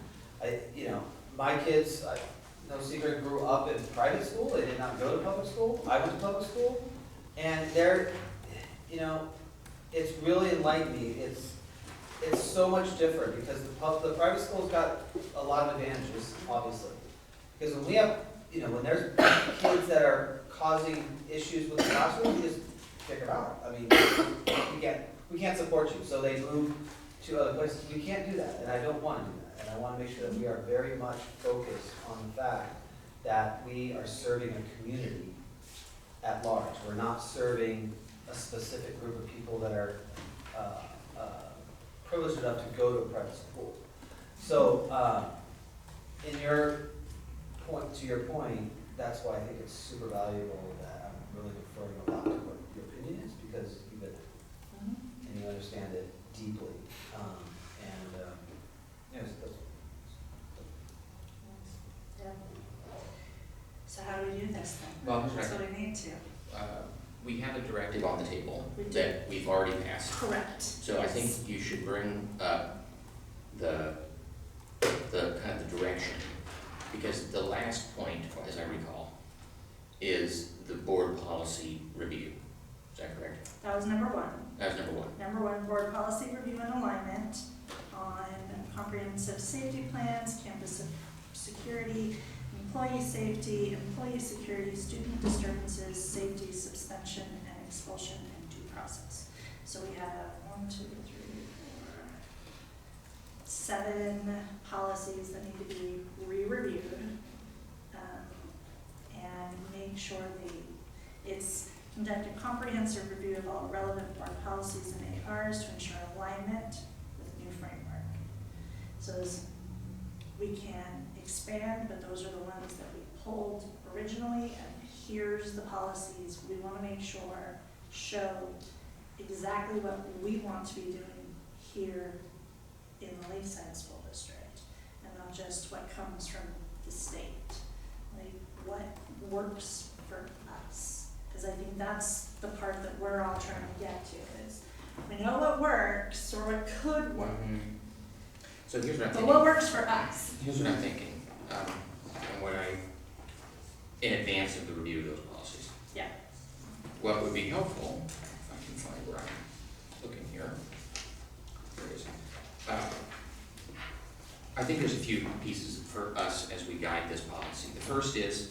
my kids, no secret, grew up in private school. They did not go to public school. I went to public school, and it's really enlightened me. it's so much different because the private school's got a lot of advantages, obviously. Because when we have, when there's kids that are causing issues with the classroom, we just kick them out. I mean, we can't support you, so they move to other places. We can't do that, and I don't want to do that. And I want to make sure that we are very much focused on the fact that we are serving a community at large. We're not serving a specific group of people that are privileged enough to go to a private school. So, to your point, that's why I think it's super valuable that I'm really deferring a lot to what your opinion is, because you've been there and you understand it deeply. So how do we do this then? Well, That's what we need to. We have a directive on the table We do. that we've already passed. Correct. So I think you should bring up the kind of the direction, because the last point, as I recall, is the board policy review. Is that correct? That was number one. That was number one. Number one, board policy review and alignment on comprehensive safety plans, campus security, employee safety, employee security, student disturbances, safety, suspension, and expulsion, and due process. So we have 7 policies that need to be re-reviewed, and make sure it's conduct a comprehensive review of all relevant board policies and ARs to ensure alignment with new framework. So we can expand, but those are the ones that we pulled originally, and here's the policies we want to make sure show exactly what we want to be doing here in the Lakeside School District, and not just what comes from the state. Like, what works for us? Because I think that's the part that we're all trying to get to, is we know what works, or what could work, So here's what I'm but thinking. what works for us? Here's what I'm thinking, and what in advance of the review of those policies. Yeah. What would be helpful, if I can find where I'm looking here. There it is. I think there's a few pieces for us as we guide this policy. The first is,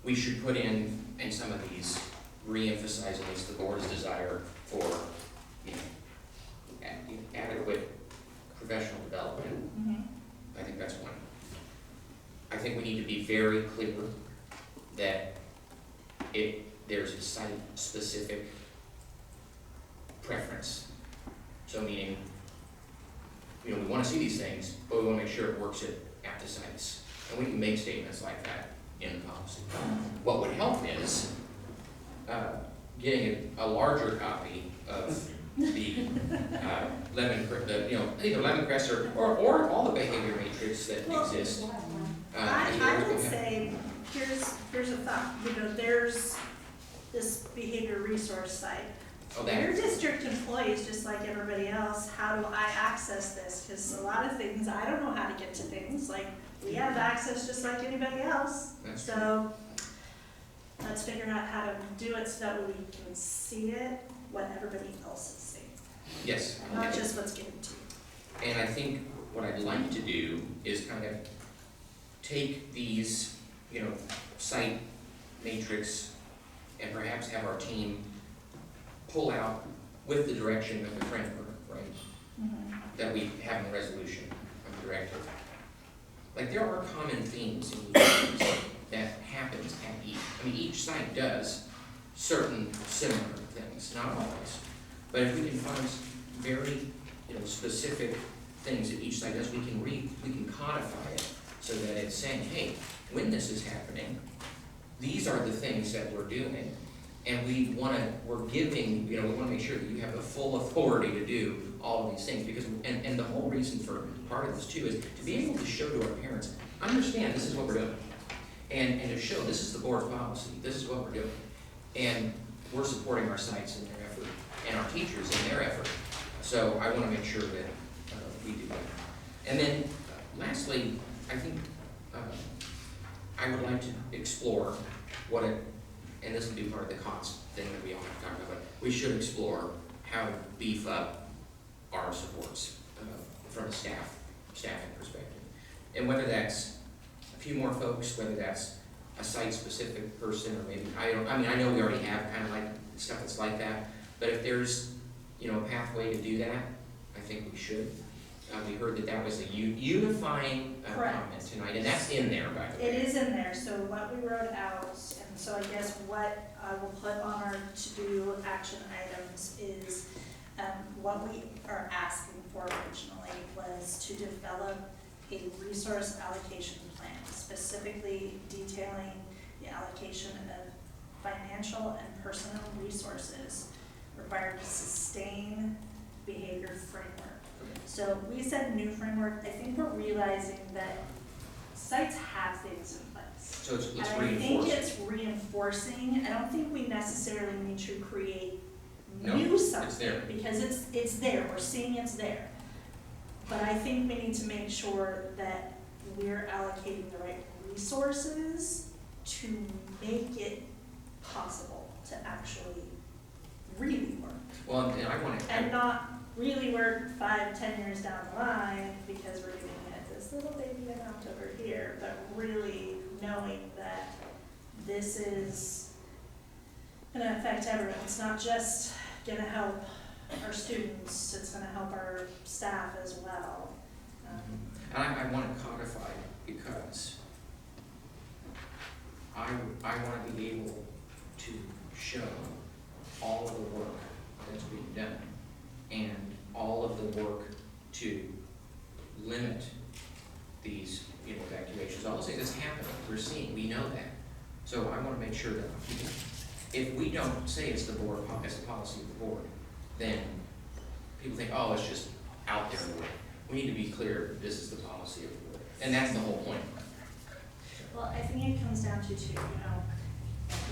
we should put in some of these, re-emphasize at least the board's desire for, adequate professional development. I think that's one. I think we need to be very clear that there's a site-specific preference. So meaning, we want to see these things, but we want to make sure it works at the sites. And we can make statements like that in the policy. What would help is getting a larger copy of the either Lemoncrest or all the behavior matrix that exist. I would say, here's a thought, there's this behavior resource site. Oh, Your district employees, just like everybody else, how do I access this? Because a lot of things, I don't know how to get to things, like, we have access just like anybody else. That's So, let's figure out how to do it so that we can see it, what everybody else is seeing, Yes. not just what's given to you. And I think what I'd like to do is kind of take these, site matrix and perhaps have our team pull out with the direction of the framework, right? That we have in the resolution of the directive. Like, there are common themes in each of these that happens at each site does certain similar things, not always. But if we can find very, specific things that each site does, we can codify it so that it's saying, hey, when this is happening, these are the things that we're doing. And we're giving, we want to make sure that you have the full authority to do all of these things, because, and the whole reason for part of this too is to be able to show to our parents, understand this is what we're doing. And to show this is the board's policy, this is what we're doing. And we're supporting our sites in their effort, and our teachers in their effort. So I want to make sure that we do that. And then lastly, I think I would like to explore and this will be part of the cost thing that we all have to talk about, but we should explore how to beef up our supports from a staffing perspective. And whether that's a few more folks, whether that's a site-specific person, or maybe, I know we already have kind of like stuff that's like that, but if there's, a pathway to do that, I think we should. We heard that was a unifying Correct. comment tonight, and that's in there, by the way. It is in there, so what we wrote out, and so I guess what I will put on our to-do action items is, what we are asking for originally was to develop a resource allocation plan, specifically detailing the allocation of financial and personal resources required to sustain behavior framework. So we said new framework. I think we're realizing that sites have things in place. So it's And I reinforcing. think it's reinforcing. I don't think we necessarily need to create No, new it's something. there. Because it's there, we're seeing it's there. But I think we need to make sure that we're allocating the right resources to make it possible to actually really work. Well, and I want to. And not really work 5-10 years down the line because we're giving it this little baby amount over here, but really knowing that this is gonna affect everyone. It's not just gonna help our students, it's gonna help our staff as well. And I want to codify because I want to be able to show all of the work that's being done and all of the work to limit these, evacuations. All those things that's happening, we're seeing, we know that. So I want to make sure that if we don't say it's the board, it's the policy of the board, then people think, oh, it's just out there. We need to be clear, this is the policy of the board. And that's the whole point. Well, I think it comes down to two,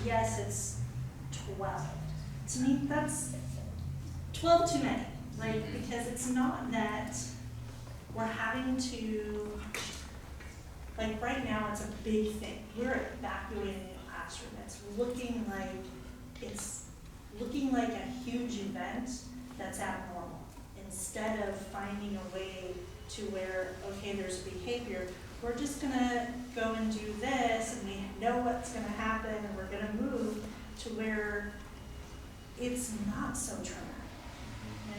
yes, it's 12. To me, that's 12 too many, because it's not that we're having to, right now, it's a big thing. We're evacuating a classroom. It's looking like a huge event that's abnormal. Instead of finding a way to where, okay, there's behavior, we're just gonna go and do this, and we know what's gonna happen, and we're gonna move to where it's not so traumatic.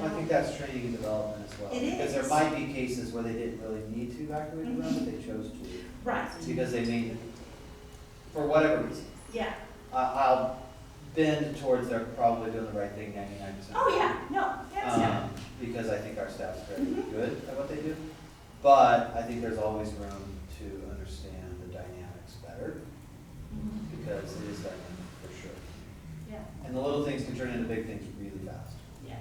I think that's training and development as well. It Because there is. might be cases where they didn't really need to evacuate the room, but they chose to. Right, Because they made, for whatever reason. yeah. I'll bend towards they're probably doing the right thing 99%. Oh, yeah, no, hands down. Because I think our staff's very Mhm. good at what they do. But I think there's always room to understand the dynamics better, because it is dynamic for sure. Yeah. And the little things can turn into big things really fast. Yeah,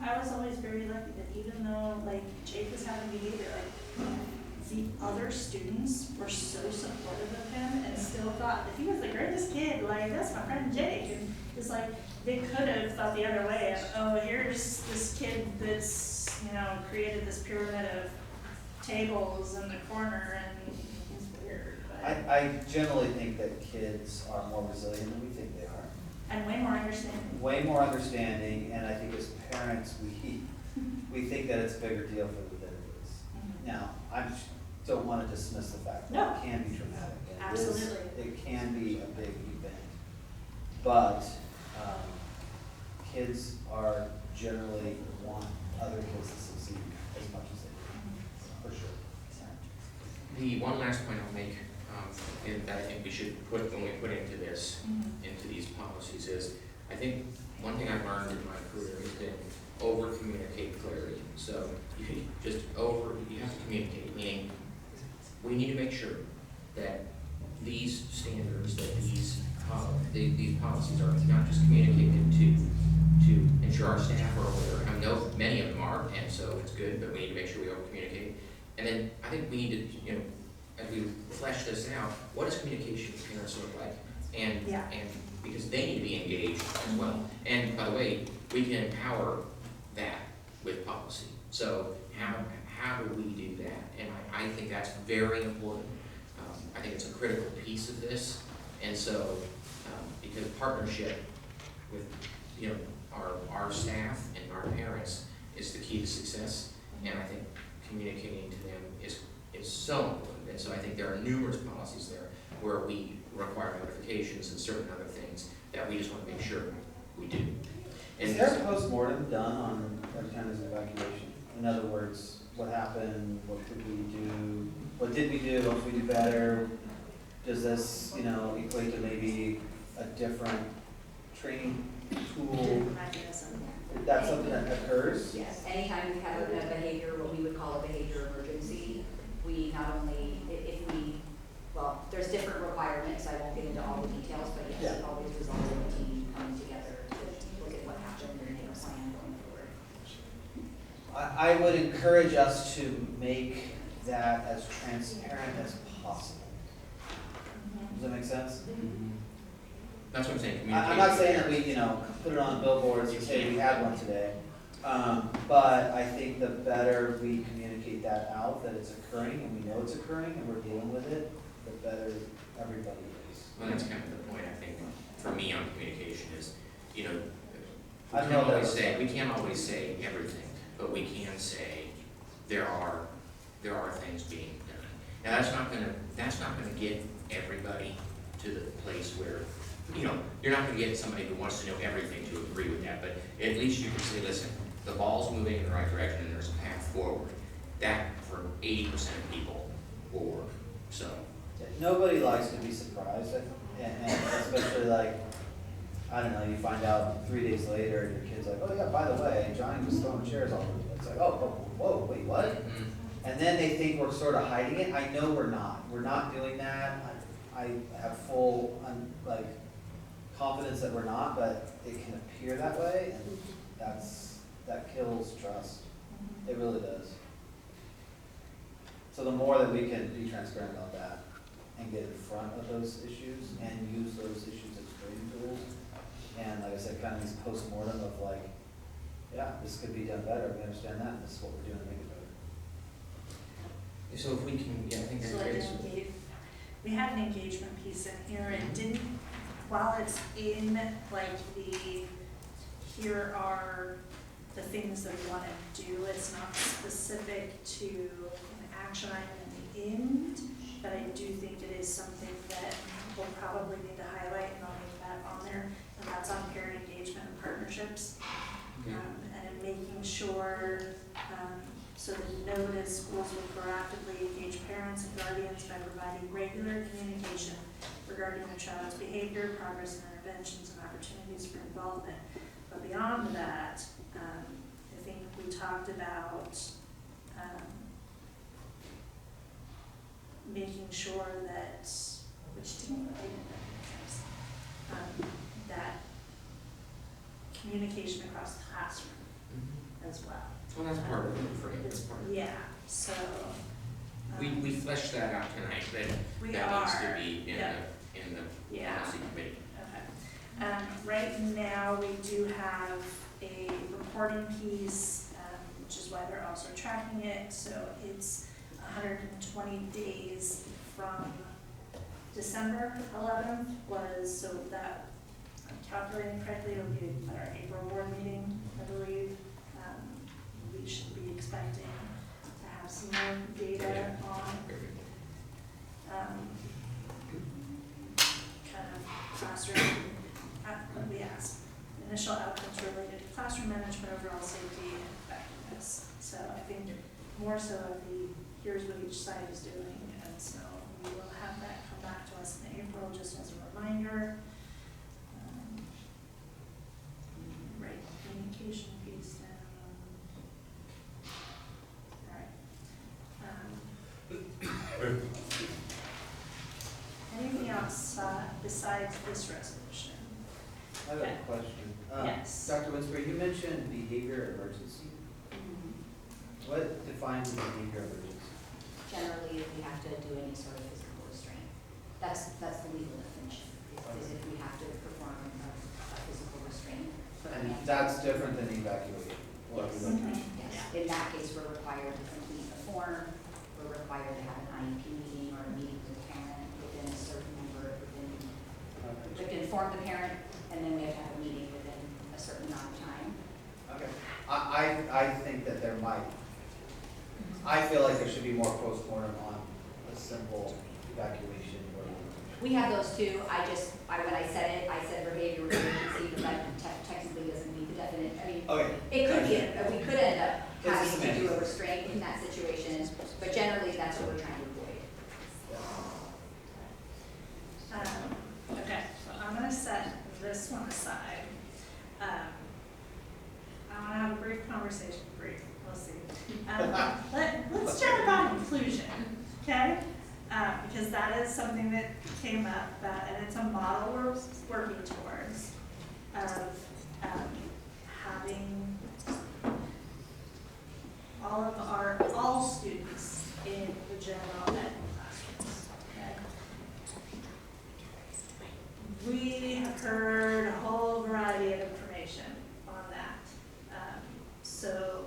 I was always very lucky that even though, Jake was having behavior, the other students were so supportive of him and still thought that he was the greatest kid, that's my friend Jake, and it's they could have thought the other way of, oh, here's this kid that's, created this pyramid of tables in the corner and he's weird, but, I generally think that kids are more resilient than we think they are. and way more understanding. Way more understanding, and I think as parents, we think that it's a bigger deal for them than it is. Now, I don't want to dismiss the fact that No. it can be traumatic. And it is- Absolutely. It can be a big event. But kids are generally want other kids to succeed as much as they do, for sure. The one last point I'll make, and that I think we should put, when we put into this, Mhm. into these policies is, I think one thing I've learned in my career has been over-communicate clarity. So you have to communicate, meaning we need to make sure that these standards, that these policies are not just communicated to ensure our staff are aware. I know many of them are, and so it's good, but we need to make sure we over-communicate. And then I think we need to, as we flesh this out, what does communication with parents look like? And because they need to be engaged as well. And by the way, we can empower that with policy. So how do we do that? And I think that's very important. I think it's a critical piece of this. And so, because partnership with, our staff and our parents is the key to success. and I think communicating to them is so important. And so I think there are numerous policies there where we require notifications and certain other things that we just want to make sure we do. Is And there a postmortem done on every time there's an evacuation? In other words, what happened, what could we do, what did we do, what could we do better? Does this, equate to maybe a different training tool? Mechanism. That's something that occurs? Yes, anytime we have a behavior, what we would call a behavior emergency, we not only, well, there's different requirements, I won't get into all the details, but yes, it always results in a team coming together to look at what happened and make a plan going forward. I would encourage us to make that as transparent as possible. Does that make sense? that's what I'm saying, I'm communication. not saying that we, put it on billboards and say we had one today. But I think the better we communicate that out, that it's occurring and we know it's occurring and we're dealing with it, the better everybody is. Well, that's kind of the point, I think, for me on communication is, I we don't can't know always that- say, we can't always say everything, but we can say there are things being done. Now, that's not gonna get everybody to the place where, you're not gonna get somebody who wants to know everything to agree with that, but at least you can say, listen, the ball's moving in the right direction and there's a path forward. That, for 80% of people, will work, so. Nobody likes to be surprised, and especially I don't know, you find out 3 days later and your kid's like, oh yeah, by the way, Johnny was throwing chairs all over the place. It's like, oh, whoa, wait, what? And then they think we're sort of hiding it. I know we're not. We're not doing that. I have full, confidence that we're not, but it can appear that way, and that kills trust. It really does. So the more that we can be transparent about that and get in front of those issues and use those issues as training tools, and like I said, kind of this post-mortem of yeah, this could be done better, we understand that, and this is what we're doing to make it better. So if we can, I think that's So great. we had an engagement piece in here, and didn't, while it's in here are the things that we wanna do, it's not specific to an action item in the end, but I do think it is something that we'll probably need to highlight, and I'll make that on there, and that's on parent engagement and partnerships. Okay. And in making sure, so that notice schools will proactively engage parents and guardians by providing regular communication regarding their child's behavior, progress, and interventions, and opportunities for involvement. But beyond that, I think we talked about making sure that, which didn't really that communication across the classroom as well. Well, that's part of the frame, that's part of it. Yeah, so. We fleshed that out tonight, We that needs to are, be yeah. in the Yeah. policy committee. Okay. Right now, we do have a reporting piece, which is why they're also tracking it, so it's 120 days from December 11th so that, I'm calculating correctly, it'll be at our April board meeting, I believe. We should be expecting to have some more data on, kind of classroom, what we asked, initial outcomes related to classroom management, overall safety, and effectiveness. So I think more so of here's what each side is doing, and so we will have that come back to us in April, just as a reminder. Right, communication piece down. All right. Anything else besides this resolution? I have Okay. a question. Yes. Dr. Winsberg, you mentioned behavior emergency. What defines a behavior emergency? Generally, if we have to do any sort of physical restraint, that's the legal definition, is if we have to perform a physical restraint. And that's different than evacuation. or Yes. evacuation. Yes, in that case, we're required to complete a form, we're required to have an IEP meeting or a meeting with the parent within a certain number, we have to inform the parent, and then we have to have a meeting within a certain amount of time. Okay. I think that there might I feel like there should be more postmortem on a simple evacuation or. We have those too, when I said it, I said behavior emergency, but that technically doesn't meet the definite, I mean, Okay. it could be, we could end up It's a having to do semantics. a restraint in that situation, but generally, that's what we're trying to avoid. Okay, so I'm gonna set this one aside. I wanna have a brief conversation, we'll see. Let's chat about inclusion, okay? Because that is something that came up, and it's a model we're working towards of having all students in the general ed classrooms, okay? We have heard a whole variety of information on that. So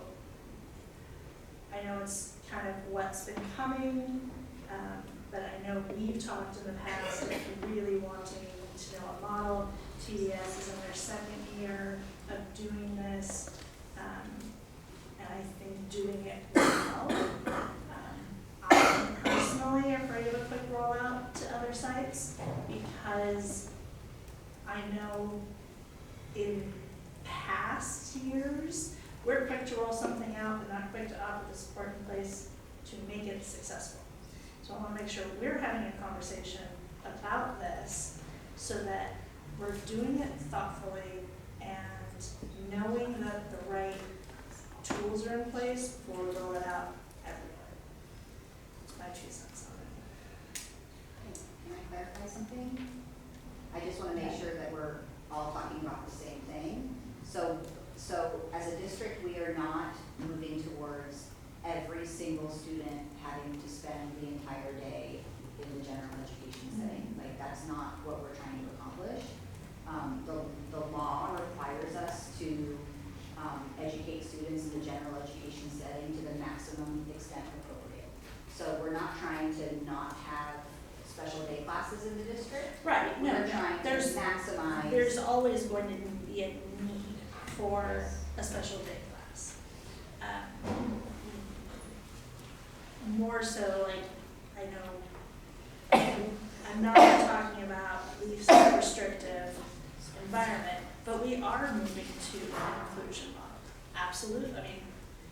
I know it's kind of what's been coming, but I know we've talked in the past of really wanting to know a model. TDS is in their second year of doing this, and I think doing it well. I'm personally afraid of a quick rollout to other sites because I know in past years, we're quick to roll something out, but not quick to offer the support in place to make it successful. So I wanna make sure we're having a conversation about this so that we're doing it thoughtfully and knowing that the right tools are in place before we roll it out everywhere. That's my 2 cents on it. Can I clarify something? I just want to make sure that we're all talking about the same thing. So as a district, we are not moving towards every single student having to spend the entire day in the general education setting. Like, that's not what we're trying to accomplish. The law requires us to educate students in the general education setting to the maximum extent appropriate. So we're not trying to not have special day classes in the district. Right, no, We're trying to there's maximize. There's always going to be a need for a special day class. More so, like, I know, I'm not talking about least restrictive environment, but we are moving to an inclusion model. Absolutely, I mean,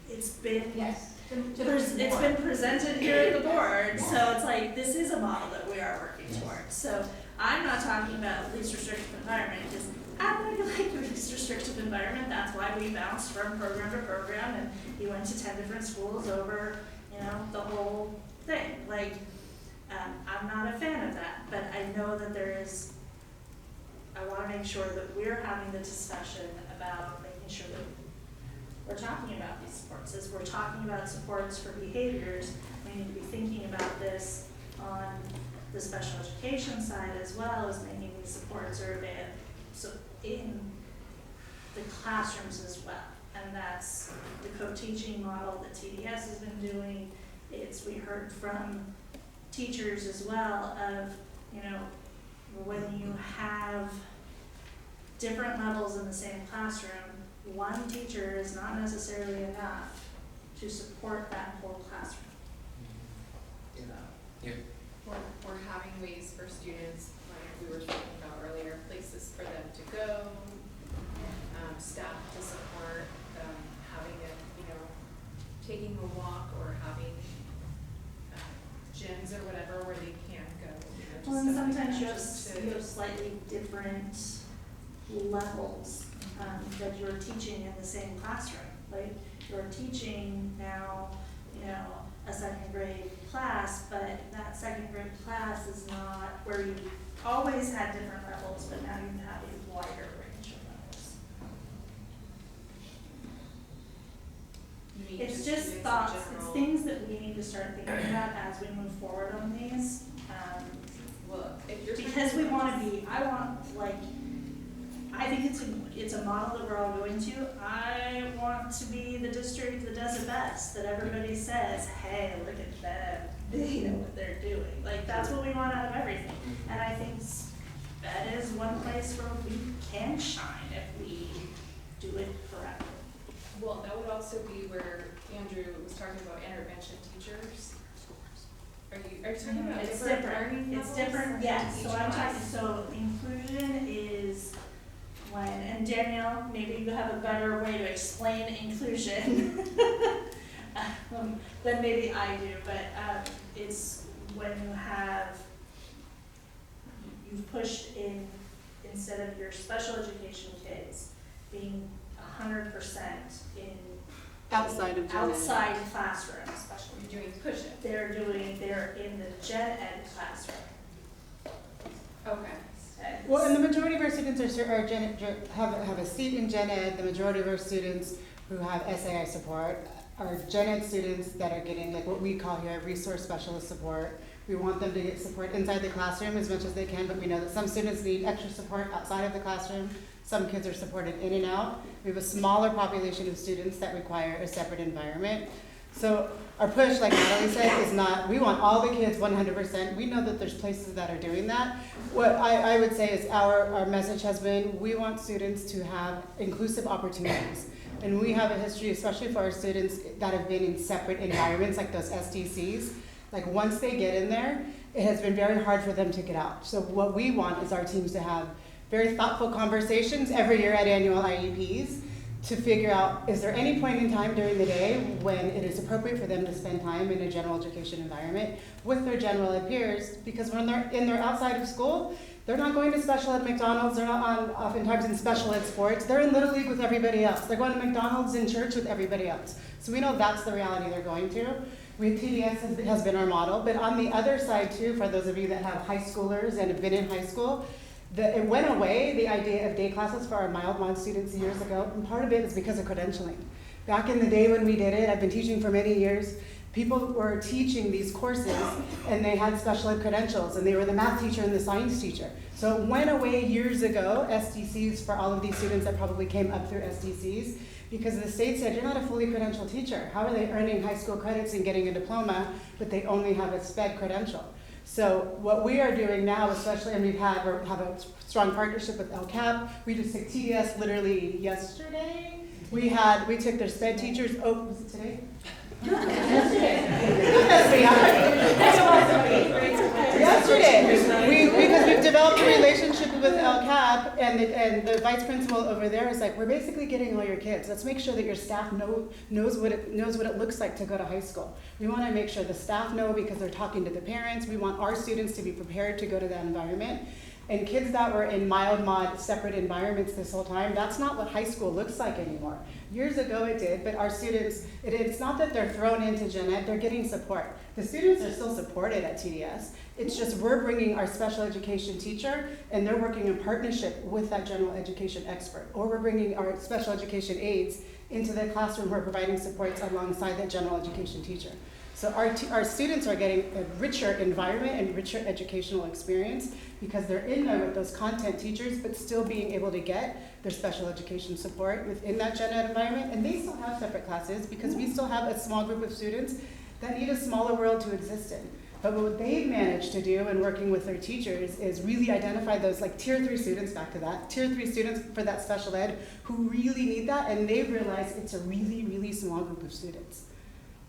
it's been, Yes. it's been presented here at the board, so it's like, this is a model that we are working towards. So I'm not talking about least restrictive environment, because I really like the least restrictive environment. That's why we bounced from program to program, and he went to 10 different schools over, the whole thing. Like, I'm not a fan of that, but I know that I wanna make sure that we're having the discussion about making sure that we're talking about these supports. As we're talking about supports for behaviors, we need to be thinking about this on the special education side as well as making these supports available in the classrooms as well. And that's the co-teaching model that TDS has been doing. We heard from teachers as well of, when you have different levels in the same classroom, one teacher is not necessarily enough to support that whole classroom. We're having ways for students, like we were talking about earlier, places for them to go, staff to support, having taking a walk or having gyms or whatever where they can go. Well, and sometimes you have slightly different levels that you're teaching in the same classroom. Like, you're teaching now, a second grade class, but that second grade class is not where you always had different levels, but now you have a wider range of levels. meet It's the just students in thoughts, it's general. things that we need to start thinking about as we move forward on these. Well, if you're Because we wanna be, I think it's a model that we're all going to. I want to be the district that does it best, that everybody says, hey, look at them, they know what they're doing. Like, that's what we want out of everything. And I think that is one place where we can shine if we do it correctly. Well, that would also be where, Andrew was talking about intervention teachers. Are you talking about It's different different, learning it's levels? different, yes, Each so I'm talking, class? so inclusion is when, and Danielle, maybe you have a better way to explain inclusion than maybe I do, but, it's when you have, you've pushed in, instead of your special education kids being 100% in Outside of gen ed. outside classroom, especially. You're doing push-it. They're in the gen ed classroom. Okay. And Well, and the majority of our students have a seat in gen ed. The majority of our students who have SAI support are gen ed students that are getting like what we call here resource specialist support. We want them to get support inside the classroom as much as they can, but we know that some students need extra support outside of the classroom. Some kids are supported in and out. We have a smaller population of students that require a separate environment. So our push, like Natalie said, is not, we want all the kids 100%. We know that there's places that are doing that. What I would say is our message has been, we want students to have inclusive opportunities. And we have a history, especially for our students that have been in separate environments, like those SDCs. Like once they get in there, it has been very hard for them to get out. So what we want is our teams to have very thoughtful conversations every year at annual IEPs to figure out, is there any point in time during the day when it is appropriate for them to spend time in a general education environment with their general ed peers? Because when they're outside of school, they're not going to special ed McDonald's, they're not oftentimes in special ed sports, they're in Little League with everybody else. They're going to McDonald's in church with everybody else. So we know that's the reality they're going to. TDS has been our model, but on the other side too, for those of you that have high schoolers and have been in high school, it went away, the idea of day classes for our mild mod students years ago, and part of it is because of credentialing. Back in the day when we did it, I've been teaching for many years, people were teaching these courses and they had special ed credentials and they were the math teacher and the science teacher. So it went away years ago, SDCs for all of these students that probably came up through SDCs, because the state said, you're not a fully credentialed teacher. How are they earning high school credits and getting a diploma, but they only have a SPED credential? So what we are doing now, especially, and we have a strong partnership with LCAP. We just took TDS literally yesterday. We took their SPED teachers, was it today? Yesterday, because we've developed a relationship with LCAP, and the vice principal over there is like, we're basically getting all your kids. Let's make sure that your staff knows what it looks like to go to high school. We want to make sure the staff know because they're talking to the parents. We want our students to be prepared to go to that environment. And kids that were in mild mod separate environments this whole time, that's not what high school looks like anymore. Years ago it did, but our students, it's not that they're thrown into gen ed, they're getting support. The students are still supported at TDS. It's just we're bringing our special education teacher and they're working in partnership with that general education expert. Or we're bringing our special education aides into the classroom who are providing supports alongside that general education teacher. So our students are getting a richer environment and richer educational experience because they're in there with those content teachers, but still being able to get their special education support within that gen ed environment. And they still have separate classes because we still have a small group of students that need a smaller world to exist in. But what they've managed to do in working with their teachers is really identify those like tier 3 students, back to that, tier 3 students for that special ed who really need that, and they've realized it's a really, really small group of students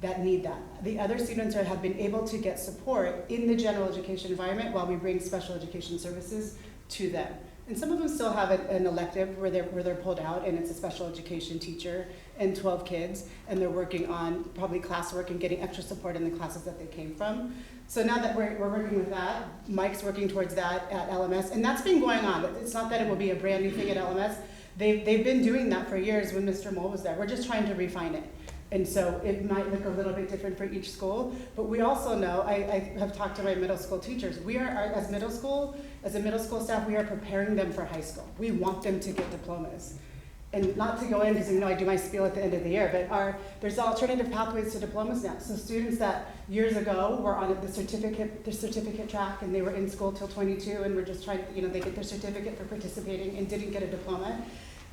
that need that. The other students have been able to get support in the general education environment while we bring special education services to them. And some of them still have an elective where they're pulled out and it's a special education teacher and 12 kids, and they're working on probably classwork and getting extra support in the classes that they came from. So now that we're working with that, Mike's working towards that at LMS, and that's been going on. It's not that it will be a brand new thing at LMS. They've been doing that for years when Mr. Mole was there. We're just trying to refine it. And so it might look a little bit different for each school, but we also know, I have talked to my middle school teachers, we are, as a middle school staff, we are preparing them for high school. We want them to get diplomas. And not to go in, because I do my spiel at the end of the year, but there's alternative pathways to diplomas now. So students that years ago were on the certificate track and they were in school till 22 and were just trying, they get their certificate for participating and didn't get a diploma.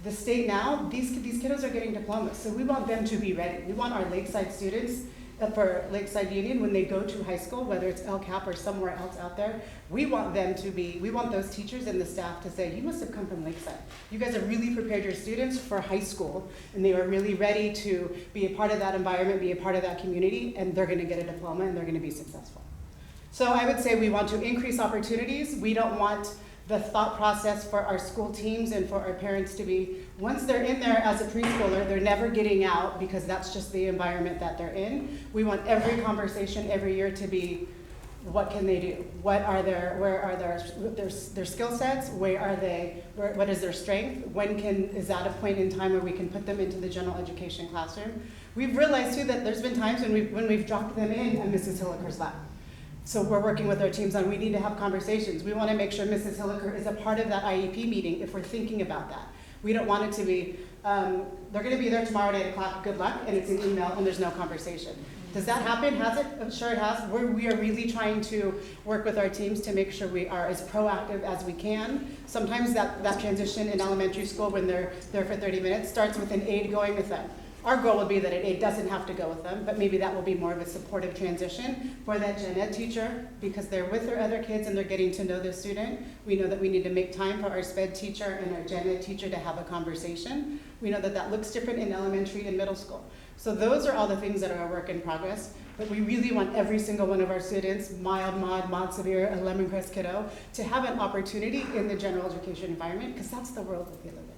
The state now, these kiddos are getting diplomas, so we want them to be ready. We want our lakeside students for Lakeside Union, when they go to high school, whether it's LCAP or somewhere else out there, we want those teachers and the staff to say, you must have come from Lakeside. You guys have really prepared your students for high school, and they are really ready to be a part of that environment, be a part of that community, and they're gonna get a diploma and they're gonna be successful. So I would say we want to increase opportunities. We don't want the thought process for our school teams and for our parents to be, once they're in there as a preschooler, they're never getting out because that's just the environment that they're in. We want every conversation every year to be, what can they do? Where are their skill sets? What is their strength? Is that a point in time where we can put them into the general education classroom? We've realized too that there's been times when we've dropped them in Mrs. Hilliker's lap. So we're working with our teams on, we need to have conversations. We want to make sure Mrs. Hilliker is a part of that IEP meeting if we're thinking about that. We don't want it to be, they're going to be there tomorrow at 8 o'clock, good luck, and it's an email and there's no conversation. Does that happen? Has it? I'm sure it has. We are really trying to work with our teams to make sure we are as proactive as we can. Sometimes that transition in elementary school when they're there for 30 minutes starts with an aide going with them. Our goal would be that an aide doesn't have to go with them, but maybe that will be more of a supportive transition for that gen ed teacher because they're with their other kids and they're getting to know the student. We know that we need to make time for our SPED teacher and our gen ed teacher to have a conversation. We know that that looks different in elementary and middle school. So those are all the things that are a work in progress, but we really want every single one of our students, mild, mod, severe, a Lemoncrest kiddo, to have an opportunity in the general education environment because that's the world that we live in.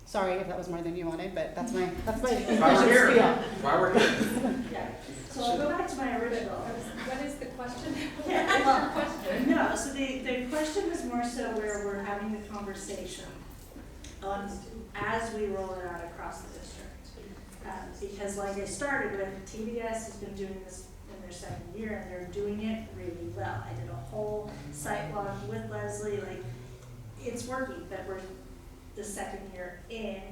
Sorry if that was more than you wanted, but that's my Why we're here. spiel. Why we're here. Yeah, so I'll go back to my original. What is the question? Yeah, What's well, your question? no, so the question is more so where we're having the conversation on, as we roll it out across the district. Because like I started with, TDS has been doing this in their second year and they're doing it really well. I did a whole site walk with Leslie, like, it's working, but we're the second year in.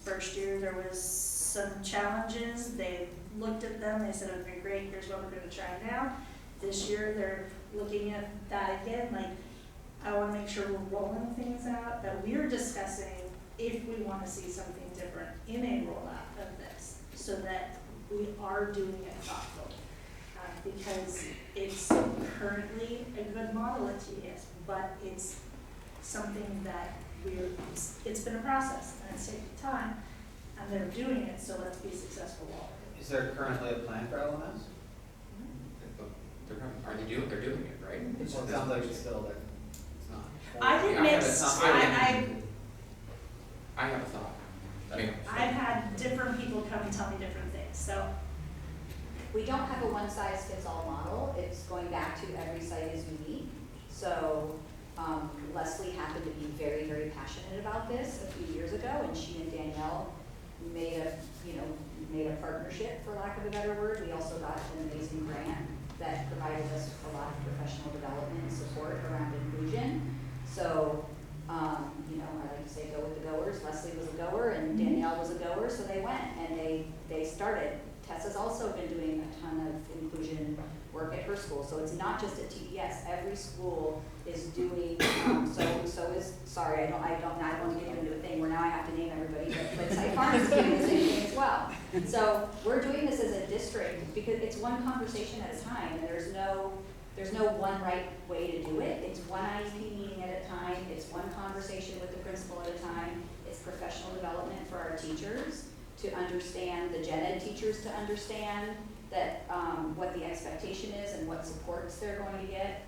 First year there was some challenges, they looked at them, they said, okay, great, here's what we're gonna try now. This year they're looking at that again, like, I wanna make sure we're rolling things out, that we're discussing if we wanna see something different in a rollout of this, so that we are doing it thoughtfully. Because it's currently a good model at TDS, but it's something that it's been a process and it's taken time, and they're doing it, so let's be successful while we're Is there currently a plan for LMS? They're doing it, right? Well, it sounds like it's still there. It's not. I didn't mix, I have a thought. I mean, I've had different people come and tell me different things, so. We don't have a one-size-fits-all model. It's going back to every site is unique. So Leslie happened to be very, very passionate about this a few years ago, and she and Danielle made a partnership, for lack of a better word. We also got an amazing grant that provided us a lot of professional development and support around inclusion. So, I like to say go with the goers. Leslie was a goer and Danielle was a goer, so they went and they started. Tessa's also been doing a ton of inclusion work at her school, so it's not just at TDS. Every school is doing. Sorry, I don't want to get into a thing where now I have to name everybody, but Site Farm is doing the same thing as well. So we're doing this as a district because it's one conversation at a time, and there's no one right way to do it. It's one IEP meeting at a time. It's one conversation with the principal at a time. It's professional development for our teachers to understand, the gen ed teachers to understand that what the expectation is and what supports they're going to get.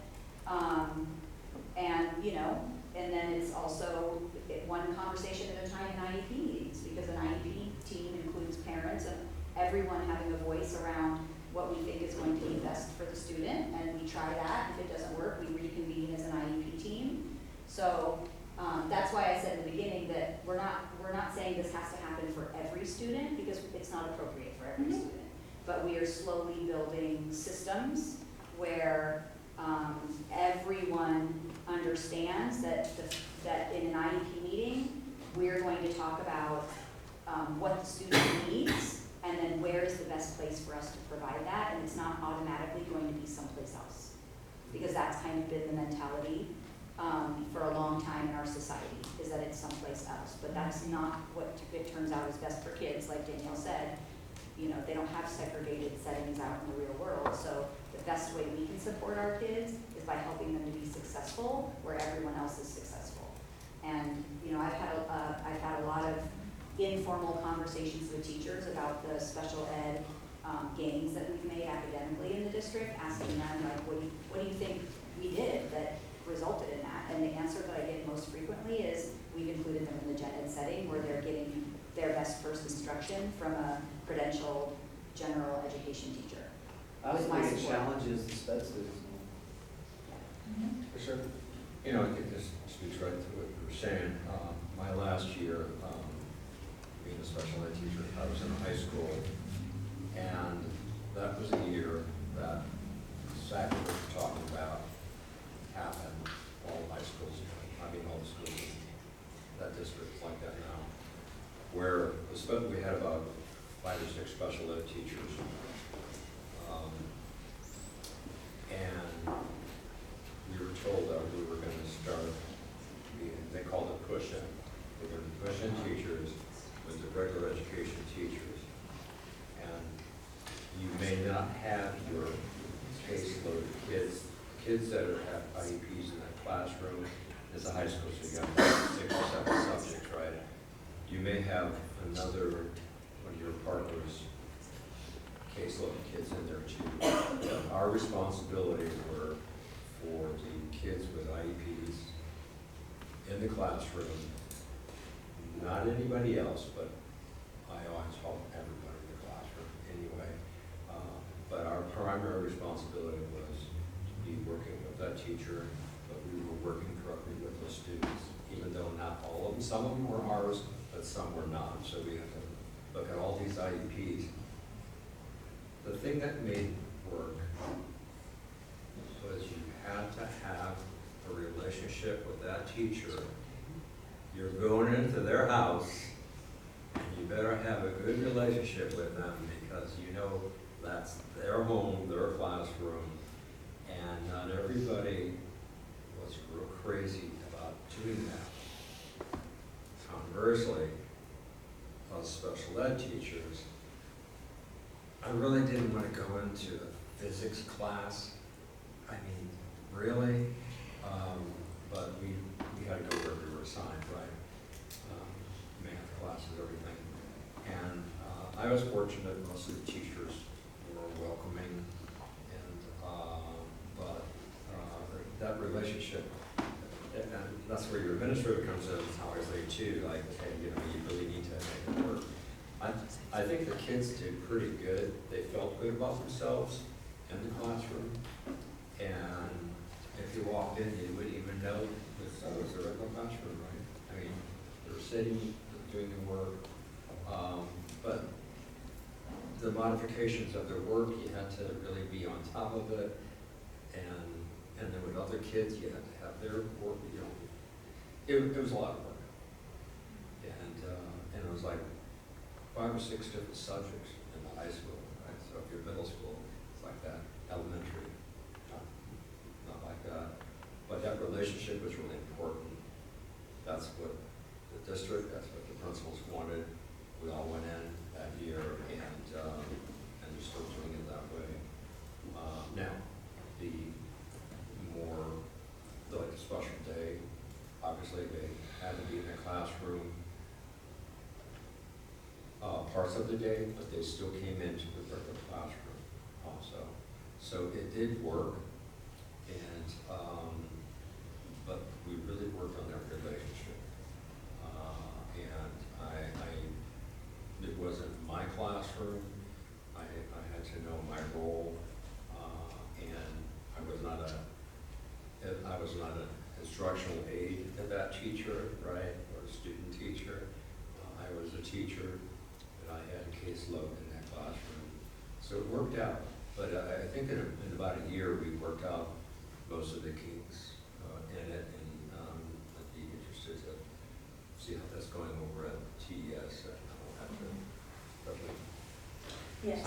And then it's also one conversation at a time in IEP meetings, because an IEP team includes parents and everyone having a voice around what we think is going to be best for the student, and we try that. If it doesn't work, we reconvene as an IEP team. So that's why I said in the beginning that we're not saying this has to happen for every student, because it's not appropriate for every student. But we are slowly building systems where everyone understands that in an IEP meeting, we're going to talk about what the student needs, and then where is the best place for us to provide that, and it's not automatically going to be someplace else. Because that's kind of been the mentality for a long time in our society, is that it's someplace else. But that's not what it turns out is best for kids, like Danielle said. you know, they don't have segregated settings out in the real world. So the best way we can support our kids is by helping them to be successful where everyone else is successful. And, you know, I've had a lot of informal conversations with teachers about the special ed gains that we've made academically in the district, asking them, like, what do you think we did that resulted in that? And the answer that I get most frequently is we've included them in the gen ed setting where they're getting their best first instruction from a credentialed general education teacher. I also With my think it support. challenges the sped students more. For sure. You know, I think this speaks right to what you were saying. My last year, being a special ed teacher, I was in high school, and that was a year that exactly what you're talking about happened. All high schools, I mean, all the schools in that district like that now, where we had about 5 or 6 special ed teachers, and we were told that we were going to start, they called it push-in. We're going to push in teachers with the regular education teachers. And you may not have your caseload of kids that have IEPs in that classroom. It's a high school, so you have 6 or 7 subjects, right? You may have another one of your partners' caseload of kids in there too. Our responsibilities were for the kids with IEPs in the classroom, not anybody else, but I always hope everybody in the classroom anyway. But our primary responsibility was to be working with that teacher, but we were working directly with the students, even though not all of them, some of them were ours, but some were not. So we have to look at all these IEPs. The thing that made it work was you had to have a relationship with that teacher. You're going into their house, and you better have a good relationship with them because you know that's their home, their classroom, and not everybody was real crazy about doing that. Conversely, us special ed teachers, I really didn't want to go into a physics class. I mean, really? But we had to go where we were assigned, right? Math classes, everything. And I was fortunate, most of the teachers were welcoming, and but that relationship, and that's where your administrator comes in, obviously too, like, hey, you know, you really need to make it work. I think the kids did pretty good. They felt good about themselves in the classroom, and if you walked in, you wouldn't even know it was a regular classroom, right? I mean, they were sitting, doing the work, but the modifications of their work, you had to really be on top of it, and then with other kids, you had to have their work, you know, it was a lot of work. And it was like 5 or 6 different subjects in the high school, right? So if you're middle school, it's like that. Elementary, not like that. But that relationship was really important. That's what the district, that's what the principals wanted. We all went in that year, and they're still doing it that way. Now, like a special day, obviously they had to be in the classroom parts of the day, but they still came into the regular classroom also. So it did work, and but we really worked on that relationship. And it wasn't my classroom. I had to know my role, and I was not an instructional aide to that teacher, right, or a student teacher. I was a teacher, and I had a caseload in that classroom. So it worked out. But I think in about a year, we worked out most of the kinks in it, and I'd be interested to see how that's going over at TES. I'll have to definitely. Yeah,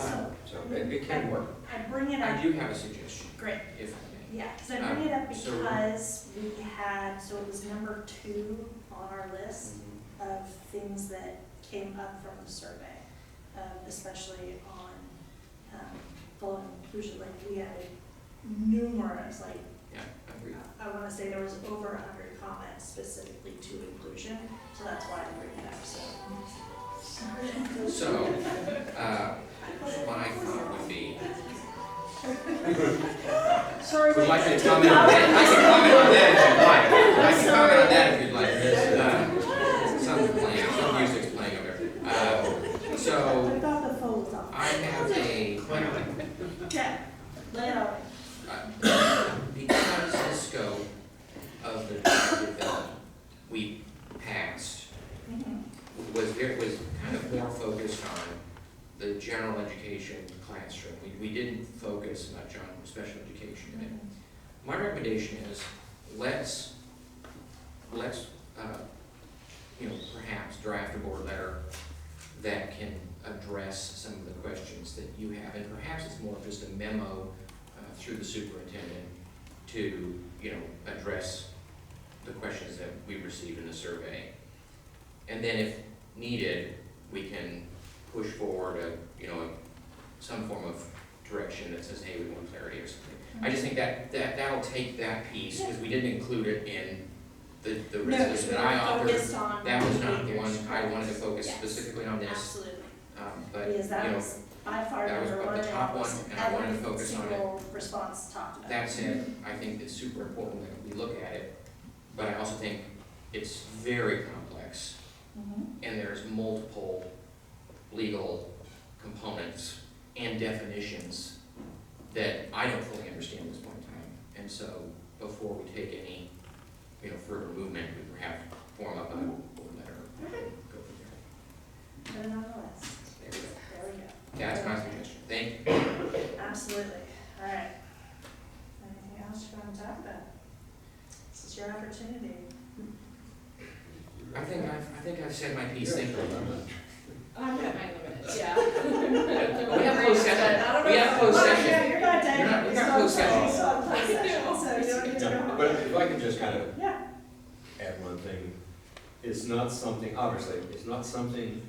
So it can work. I bring it I up, do have a suggestion, great, if I may. yeah, because I bring it up So- because we had, so it was number 2 on our list of things that came up from the survey. especially on full inclusion. Like we had numerous, like Yeah, I agree. I want to say there was over 100 comments specifically to inclusion, so that's why I bring it up. So, my thought would be, Sorry, would like to comment on that. I can comment on that if you'd like. I can comment on that if you'd like. Some playing, some music's playing over there. So, I thought the phone was off. I have a, Yeah, lay it out. because the scope of the directive that we passed was kind of more focused on the general education classroom. We didn't focus much on special education in it. My recommendation is let's perhaps draft a board letter that can address some of the questions that you have, and perhaps it's more of just a memo through the superintendent to address the questions that we received in the survey. And then if needed, we can push forward some form of direction that says, hey, we want clarity or something. I just think that'll take that piece, because we didn't include it in the resolution that I authored. That was not the one, I wanted to focus specifically on this. Absolutely. But, Because that was by far that was number one. the top one, and I wanted to Every focus on it. single response talked about. That said, I think it's super important that we look at it, but I also think it's very complex, and there's multiple legal components and definitions that I don't fully understand at this point in time. And so, before we take any, further movement, we perhaps form up a board letter and go from there. Put it on the list. There we go. There we go. That's my suggestion. Thank you. Absolutely. All right. Anything else you want to talk about? This is your opportunity. I think I've said my piece. Thank you. I'm at my limit, yeah. We have closed session. We have closed Yeah, session. you're not done. You're not You're closed still session. in closed session, so you don't need to go home. But if I could just kind of Yeah. add one thing, it's not something, obviously, it's not something,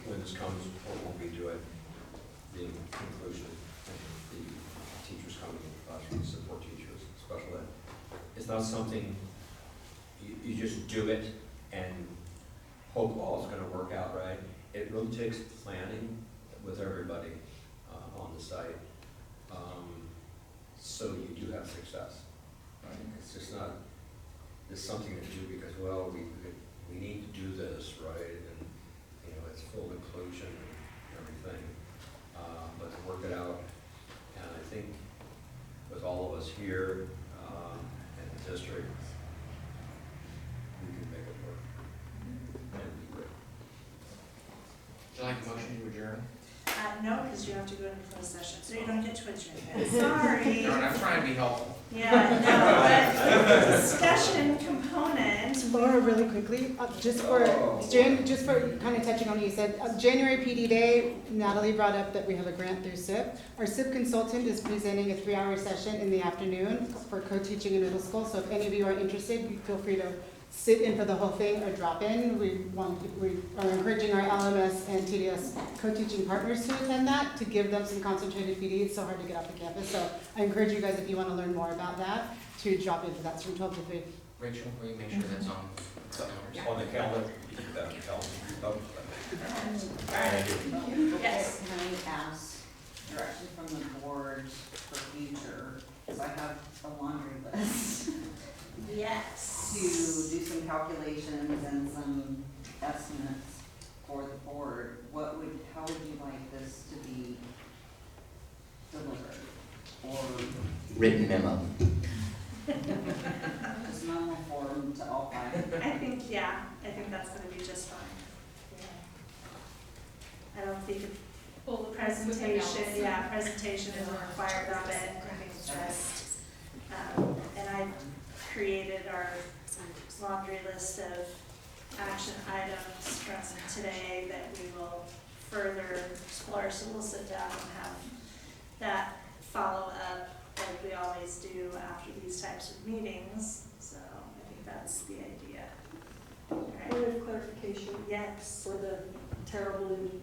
when this comes, or when we do it, the inclusion, the teachers coming in the classroom, support teachers, special ed, it's not something, you just do it and hope all's gonna work out right. It really takes planning with everybody on the site, so you do have success. Right? It's just not, it's something to do because, well, we need to do this, right? And, it's full inclusion and everything, but to work it out. And I think with all of us here in the district, we can make it work. And it'd be great. Would you like a motion to adjourn? No, because you have to go into closed session, so you don't get Twitch in it. Sorry. No, I'm trying to be helpful. Yeah, no, but the discussion component. Laura, really quickly, just for kind of touching on what you said, January PD Day, Natalie brought up that we have a grant through SIP. Our SIP consultant is presenting a 3-hour session in the afternoon for co-teaching in middle school, so if any of you are interested, you feel free to sit in for the whole thing or drop in. We are encouraging our LMS and TDS co-teaching partners to attend that, to give them some concentrated PD. It's so hard to get off the campus, so I encourage you guys, if you want to learn more about that, to drop in for that. It's from 12 to 3. Rachel, will you make sure that's on? On the calendar, you can put that on the calendar. Thank you. Yes. Can I ask direction from the board for future, because I have a laundry list, Yes. to do some calculations and some estimates for the board? How would you like this to be delivered? Or Written memo. just normal form to all 5? I think that's gonna be just fine. Yeah. I don't think Full presentation is required of it. I think it's just, and I created our laundry list of action items from today that we will further explore. So we'll sit down and have that follow up like we always do after these types of meetings. So I think that's the idea. Point of clarification Yes. for the terrible new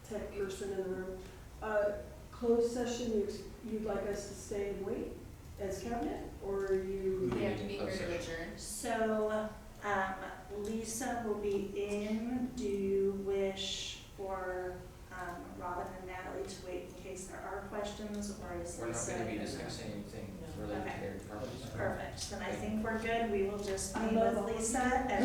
tech person in the room. Closed session, you'd like us to stay and wait as cabinet, or you? We have to be here to adjourn. So, Lisa will be in. Do you wish for, Robin and Natalie to wait in case there are questions, or is We're not Lisa? gonna be discussing anything related to their departments. Perfect, then I think we're good. We will just I meet love with all of Lisa and